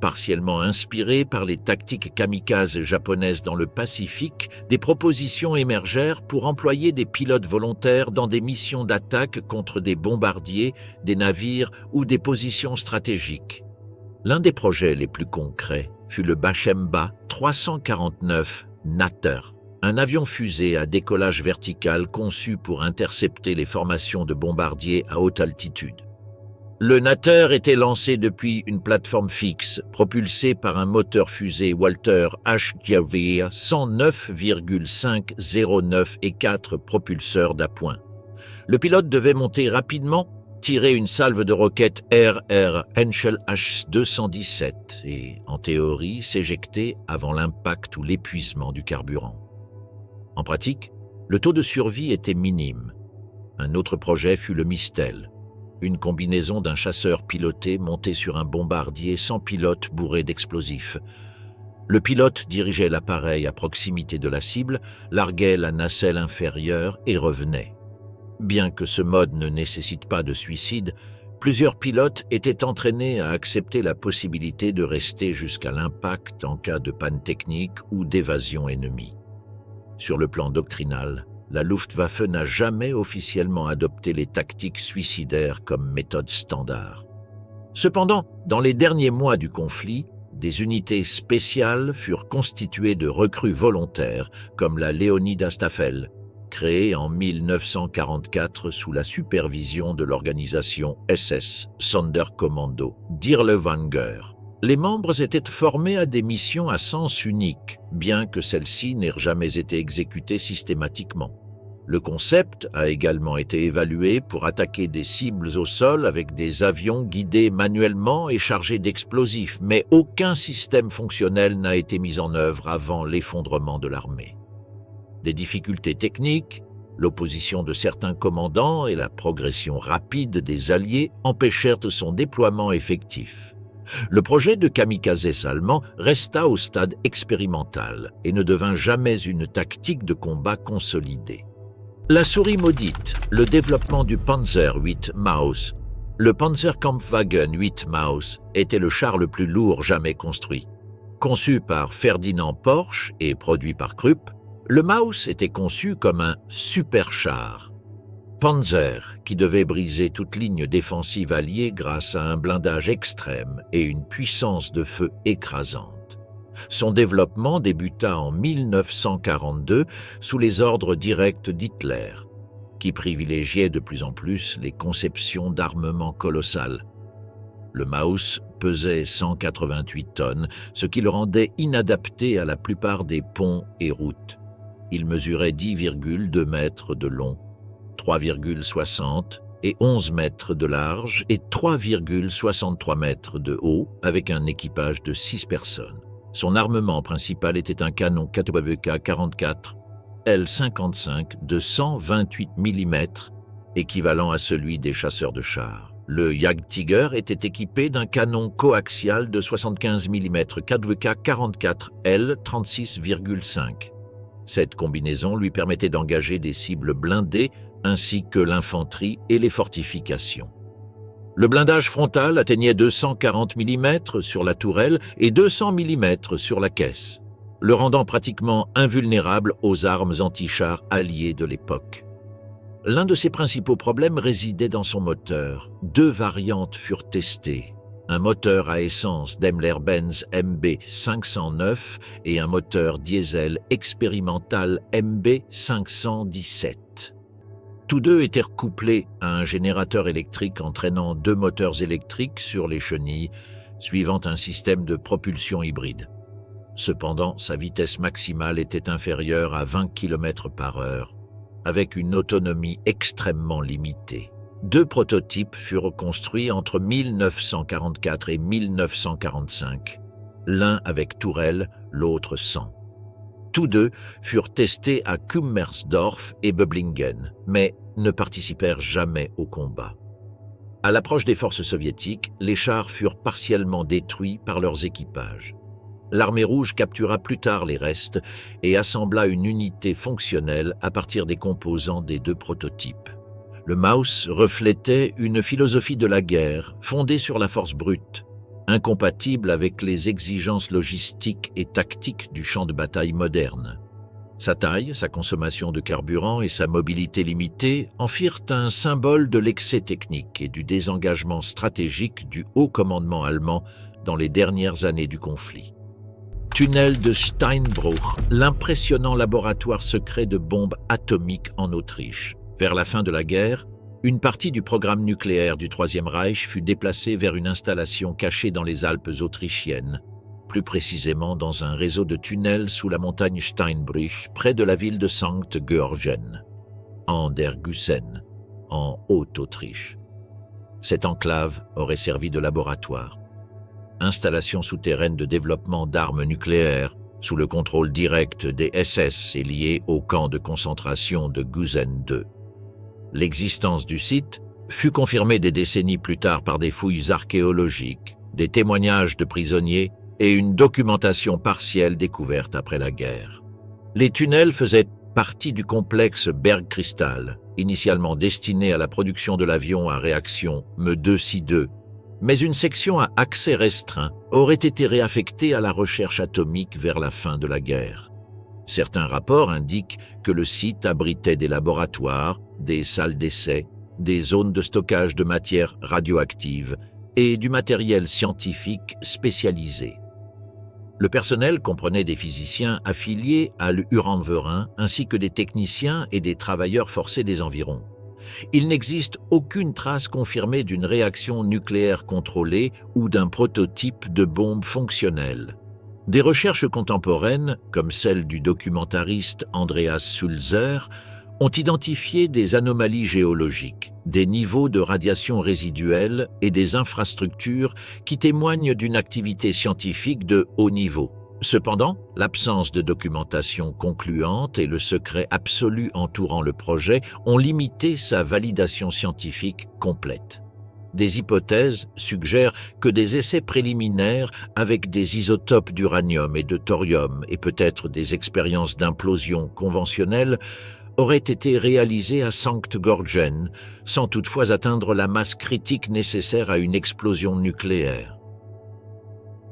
Partiellement inspirées par les tactiques kamikazes japonaises dans le Pacifique, des propositions émergèrent pour employer des pilotes volontaires dans des missions d'attaque contre des bombardiers, des navires ou des positions stratégiques. L'un des projets les plus concrets fut le Bachemba 349 Natter, un avion-fusée à décollage vertical conçu pour intercepter les formations de bombardiers à haute altitude. Le Natter était lancé depuis une plateforme fixe, propulsé par un moteur fusée Walter HJV 109,509 et 4 propulseurs d'appoint. Le pilote devait monter rapidement, tirer une salve de roquettes RR Henschel H217 et, en théorie, s'éjecter avant l'impact ou l'épuisement du carburant. En pratique, le taux de survie était minime. Un autre projet fut le Mistel, une combinaison d'un chasseur piloté monté sur un bombardier sans pilote bourré d'explosifs. Le pilote dirigeait l'appareil à proximité de la cible, larguait la nacelle inférieure et revenait. Bien que ce mode ne nécessite pas de suicide, plusieurs pilotes étaient entraînés à accepter la possibilité de rester jusqu'à l'impact en cas de panne technique ou d'évasion ennemie. Sur le plan doctrinal, la Luftwaffe n'a jamais officiellement adopté les tactiques suicidaires comme méthode standard. Cependant, dans les derniers mois du conflit, des unités spéciales furent constituées de recrues volontaires comme la Leonida Staffel, créée en 1944 sous la supervision de l'organisation SS Sonderkommando Dirlewanger. Les membres étaient formés à des missions à sens unique, bien que celles-ci n'aient jamais été exécutées systématiquement. Le concept a également été évalué pour attaquer des cibles au sol avec des avions guidés manuellement et chargés d'explosifs, mais aucun système fonctionnel n'a été mis en œuvre avant l'effondrement de l'armée. Des difficultés techniques, l'opposition de certains commandants et la progression rapide des Alliés empêchèrent son déploiement effectif. Le projet de kamikazes allemand resta au stade expérimental et ne devint jamais une tactique de combat consolidée. La souris maudite, le développement du Panzer 8 Maus, le Panzerkampfwagen 8 Maus était le char le plus lourd jamais construit. Conçu par Ferdinand Porsche et produit par Krupp, le Maus était conçu comme un superchar. Panzer, qui devait briser toute ligne défensive alliée grâce à un blindage extrême et une puissance de feu écrasante. Son développement débuta en 1942 sous les ordres directs d'Hitler, qui privilégiait de plus en plus les conceptions d'armement colossales. Le Maus pesait 188 tonnes, ce qui le rendait inadapté à la plupart des ponts et routes. Il mesurait 10,2 mètres de long, 3,60 et 11 mètres de large et 3,63 mètres de haut, avec un équipage de 6 personnes. Son armement principal était un canon KWK-44 L55 de 128 mm, équivalent à celui des chasseurs de chars. Le Jagdtiger était équipé d'un canon coaxial de 75 mm KWK-44 L36,5. Cette combinaison lui permettait d'engager des cibles blindées ainsi que l'infanterie et les fortifications. Le blindage frontal atteignait 240 mm sur la tourelle et 200 mm sur la caisse, le rendant pratiquement invulnérable aux armes anti-chars alliées de l'époque. L'un de ses principaux problèmes résidait dans son moteur. 2 variantes furent testées. Un moteur à essence Daimler-Benz MB509 et un moteur diesel expérimental MB517. Tous deux étaient couplés à un générateur électrique entraînant 2 moteurs électriques sur les chenilles, suivant un système de propulsion hybride. Cependant, sa vitesse maximale était inférieure à 20 km/h, avec une autonomie extrêmement limitée. 2 prototypes furent construits entre 1944 et 1945, l'un avec tourelle, l'autre sans. Tous deux furent testés à Kummersdorf et Böblingen, mais ne participèrent jamais au combat. À l'approche des forces soviétiques, les chars furent partiellement détruits par leurs équipages. L'armée rouge captura plus tard les restes et assembla une unité fonctionnelle à partir des composants des 2 prototypes. Le Maus reflétait une philosophie de la guerre fondée sur la force brute, incompatible avec les exigences logistiques et tactiques du champ de bataille moderne. Sa taille, sa consommation de carburant et sa mobilité limitée en firent un symbole de l'excès technique et du désengagement stratégique du haut commandement allemand dans les dernières années du conflit. Tunnel de Steinbruch, l'impressionnant laboratoire secret de bombes atomiques en Autriche. Vers la fin de la guerre, une partie du programme nucléaire du Troisième Reich fut déplacée vers une installation cachée dans les Alpes autrichiennes, plus précisément dans un réseau de tunnels sous la montagne Steinbruch, près de la ville de Sankt Georgen, en der Gusen, en Haute-Autriche. Cette enclave aurait servi de laboratoire. Installation souterraine de développement d'armes nucléaires, sous le contrôle direct des SS et liée au camp de concentration de Gusen II. L'existence du site fut confirmée des décennies plus tard par des fouilles archéologiques, des témoignages de prisonniers et une documentation partielle découverte après la guerre. Les tunnels faisaient partie du complexe Bergkristall, initialement destiné à la production de l'avion à réaction Me-2-Si-2, mais une section à accès restreint aurait été réaffectée à la recherche atomique vers la fin de la guerre. Certains rapports indiquent que le site abritait des laboratoires, des salles d'essai, des zones de stockage de matières radioactives et du matériel scientifique spécialisé. Le personnel comprenait des physiciens affiliés à l'Uran-Verin ainsi que des techniciens et des travailleurs forcés des environs. Il n'existe aucune trace confirmée d'une réaction nucléaire contrôlée ou d'un prototype de bombe fonctionnelle. Des recherches contemporaines, comme celle du documentariste Andreas Sulzer, ont identifié des anomalies géologiques, des niveaux de radiation résiduelle et des infrastructures qui témoignent d'une activité scientifique de haut niveau. Cependant, l'absence de documentation concluante et le secret absolu entourant le projet ont limité sa validation scientifique complète. Des hypothèses suggèrent que des essais préliminaires avec des isotopes d'uranium et de thorium et peut-être des expériences d'implosion conventionnelles auraient été réalisés à Sankt Georgen, sans toutefois atteindre la masse critique nécessaire à une explosion nucléaire.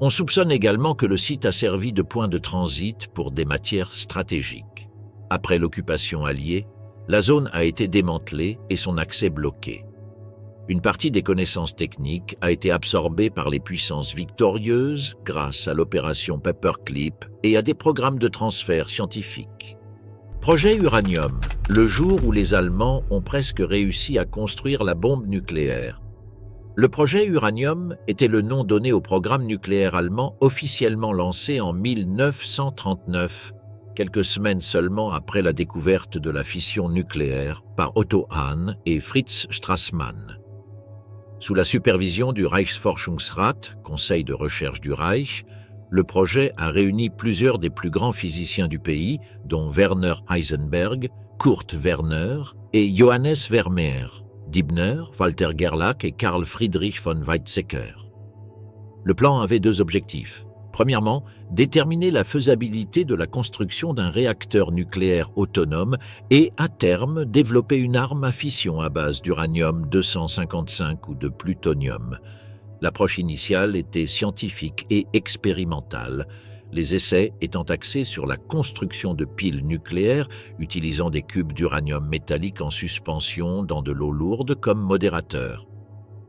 On soupçonne également que le site a servi de point de transit pour des matières stratégiques. Après l'occupation alliée, la zone a été démantelée et son accès bloqué. Une partie des connaissances techniques a été absorbée par les puissances victorieuses grâce à l'opération Paperclip et à des programmes de transfert scientifique. Projet Uranium, le jour où les Allemands ont presque réussi à construire la bombe nucléaire. Le projet Uranium était le nom donné au programme nucléaire allemand officiellement lancé en 1939 quelques semaines seulement après la découverte de la fission nucléaire par Otto Hahn et Fritz Strassmann. Sous la supervision du Reichsforschungsrat, conseil de recherche du Reich, le projet a réuni plusieurs des plus grands physiciens du pays, dont Werner Heisenberg, Kurt Werner et Johannes Vermeer, Dibner, Walter Gerlach et Carl Friedrich von Weizsäcker. Le plan avait deux objectifs. Premièrement, déterminer la faisabilité de la construction d'un réacteur nucléaire autonome et, à terme, développer une arme à fission à base d'uranium-255 ou de plutonium. L'approche initiale était scientifique et expérimentale, les essais étant axés sur la construction de piles nucléaires utilisant des cubes d'uranium métallique en suspension dans de l'eau lourde comme modérateur.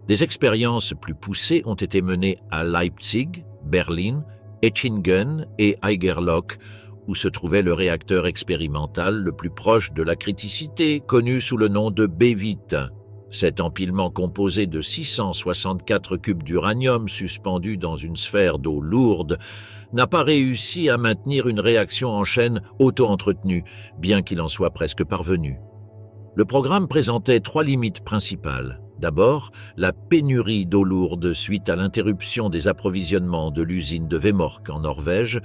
Des expériences plus poussées ont été menées à Leipzig, Berlin, Etchingen et Eigerloch, où se trouvait le réacteur expérimental le plus proche de la criticité, connu sous le nom de B8. Cet empilement composé de 664 cubes d'uranium suspendus dans une sphère d'eau lourde n'a pas réussi à maintenir une réaction en chaîne auto-entretenue, bien qu'il en soit presque parvenu. Le programme présentait trois limites principales. D'abord, la pénurie d'eau lourde suite à l'interruption des approvisionnements de l'usine de Vemork en Norvège.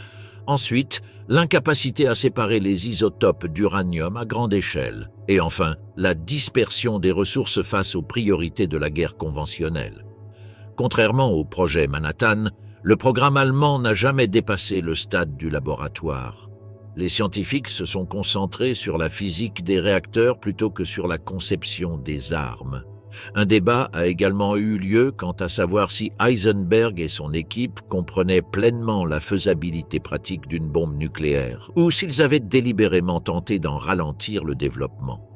Ensuite, l'incapacité à séparer les isotopes d'uranium à grande échelle. Et enfin, la dispersion des ressources face aux priorités de la guerre conventionnelle. Contrairement au projet Manhattan, le programme allemand n'a jamais dépassé le stade du laboratoire. Les scientifiques se sont concentrés sur la physique des réacteurs plutôt que sur la conception des armes. Un débat a également eu lieu quant à savoir si Heisenberg et son équipe comprenaient pleinement la faisabilité pratique d'une bombe nucléaire, ou s'ils avaient délibérément tenté d'en ralentir le développement.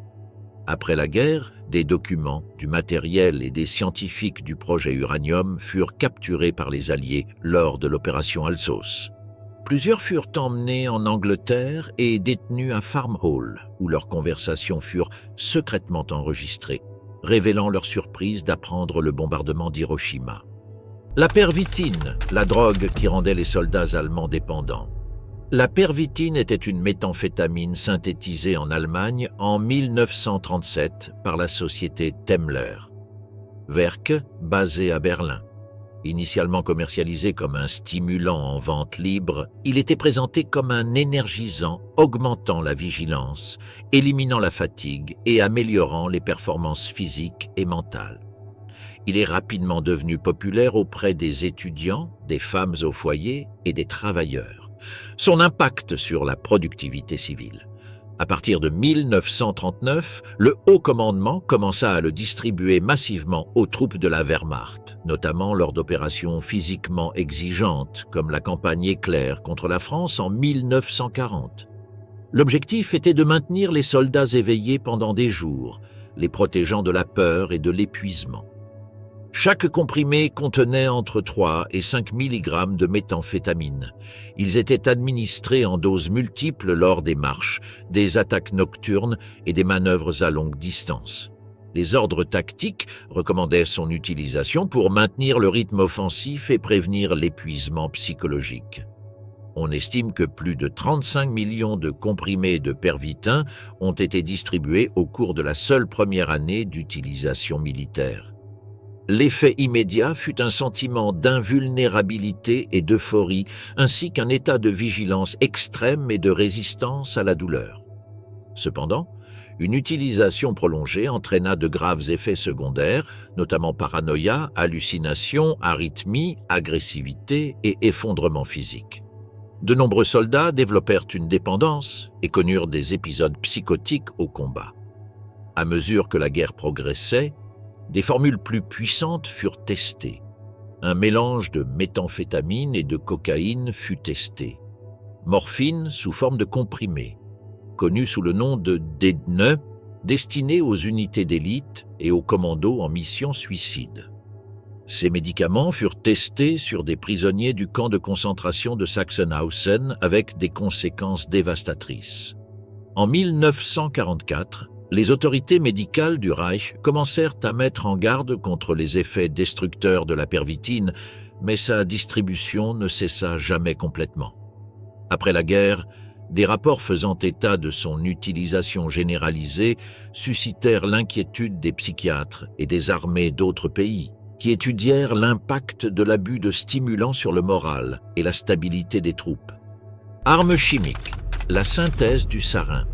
Après la guerre, des documents, du matériel et des scientifiques du projet uranium furent capturés par les Alliés lors de l'opération Alsos. Plusieurs furent emmenés en Angleterre et détenus à Farm Hall, où leurs conversations furent secrètement enregistrées, révélant leur surprise d'apprendre le bombardement d'Hiroshima. La pervitine, la drogue qui rendait les soldats allemands dépendants. La pervitine était une méthamphétamine synthétisée en Allemagne en 1937 par la société Temmler. Werke, basée à Berlin. Initialement commercialisé comme un stimulant en vente libre, il était présenté comme un énergisant augmentant la vigilance, éliminant la fatigue et améliorant les performances physiques et mentales. Il est rapidement devenu populaire auprès des étudiants, des femmes au foyer et des travailleurs. Son impact sur la productivité civile. À partir de 1939, le haut commandement commença à le distribuer massivement aux troupes de la Wehrmacht, notamment lors d'opérations physiquement exigeantes, comme la campagne Éclair contre la France en 1940. L'objectif était de maintenir les soldats éveillés pendant des jours, les protégeant de la peur et de l'épuisement. Chaque comprimé contenait entre 3 et 5 mg de méthamphétamine. Ils étaient administrés en doses multiples lors des marches, des attaques nocturnes et des manœuvres à longue distance. Les ordres tactiques recommandaient son utilisation pour maintenir le rythme offensif et prévenir l'épuisement psychologique. On estime que plus de 35 millions de comprimés de pervitin ont été distribués au cours de la seule première année d'utilisation militaire. L'effet immédiat fut un sentiment d'invulnérabilité et d'euphorie, ainsi qu'un état de vigilance extrême et de résistance à la douleur. Cependant, une utilisation prolongée entraîna de graves effets secondaires, notamment paranoïa, hallucinations, arythmie, agressivité et effondrement physique. De nombreux soldats développèrent une dépendance et connurent des épisodes psychotiques au combat. À mesure que la guerre progressait, des formules plus puissantes furent testées. Un mélange de méthamphétamine et de cocaïne fut testé. Morphine sous forme de comprimé, connu sous le nom de Dedne, destiné aux unités d'élite et aux commandos en mission suicide. Ces médicaments furent testés sur des prisonniers du camp de concentration de Sachsenhausen avec des conséquences dévastatrices. En 1944, les autorités médicales du Reich commencèrent à mettre en garde contre les effets destructeurs de la pervitine, mais sa distribution ne cessa jamais complètement. Après la guerre, Des rapports faisant état de son utilisation généralisée suscitèrent l'inquiétude des psychiatres et des armées d'autres pays, qui étudièrent l'impact de l'abus de stimulants sur le moral et la stabilité des troupes. Armes chimiques, la synthèse du sarin.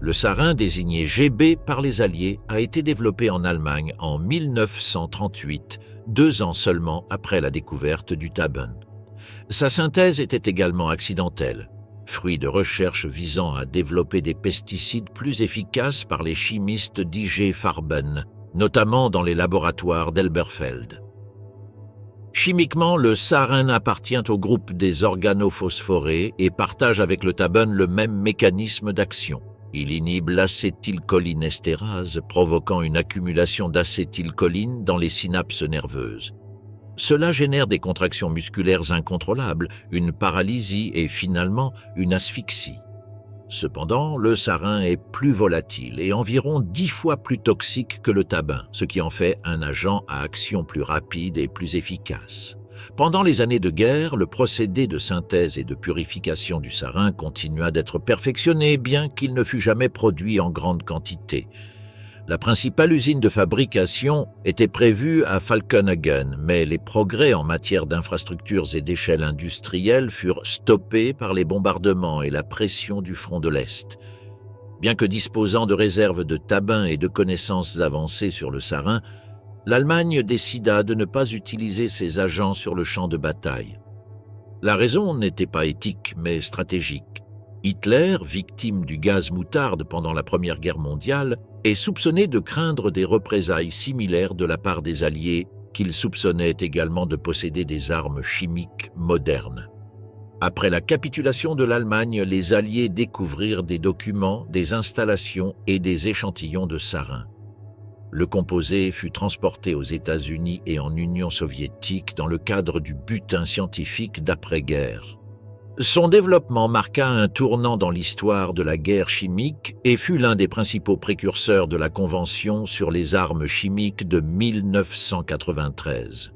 Le sarin, désigné GB par les Alliés, a été développé en Allemagne en 1938, 2 ans seulement après la découverte du tabac. Sa synthèse était également accidentelle, fruit de recherches visant à développer des pesticides plus efficaces par les chimistes d'IG Farben, notamment dans les laboratoires d'Elberfeld. Chimiquement, le sarin appartient au groupe des organophosphorés et partage avec le tabac le même mécanisme d'action. Il inhibe l'acétylcholinestérase, provoquant une accumulation d'acétylcholine dans les synapses nerveuses. Cela génère des contractions musculaires incontrôlables, une paralysie et finalement une asphyxie. Cependant, le sarin est plus volatile et environ 10 fois plus toxique que le tabac, ce qui en fait un agent à action plus rapide et plus efficace. Pendant les années de guerre, le procédé de synthèse et de purification du sarin continua d'être perfectionné, bien qu'il ne fût jamais produit en grande quantité. La principale usine de fabrication était prévue à Falkenhagen, mais les progrès en matière d'infrastructures et d'échelle industrielle furent stoppés par les bombardements et la pression du front de l'Est. Bien que disposant de réserves de tabac et de connaissances avancées sur le sarin, l'Allemagne décida de ne pas utiliser ces agents sur le champ de bataille. La raison n'était pas éthique, mais stratégique. Hitler, victime du gaz moutarde pendant la Première Guerre mondiale, est soupçonné de craindre des représailles similaires de la part des Alliés, qu'il soupçonnait également de posséder des armes chimiques modernes. Après la capitulation de l'Allemagne, les Alliés découvrirent des documents, des installations et des échantillons de sarin. Le composé fut transporté aux États-Unis et en Union soviétique dans le cadre du butin scientifique d'après-guerre. Son développement marqua un tournant dans l'histoire de la guerre chimique et fut l'un des principaux précurseurs de la Convention sur les armes chimiques de 1993.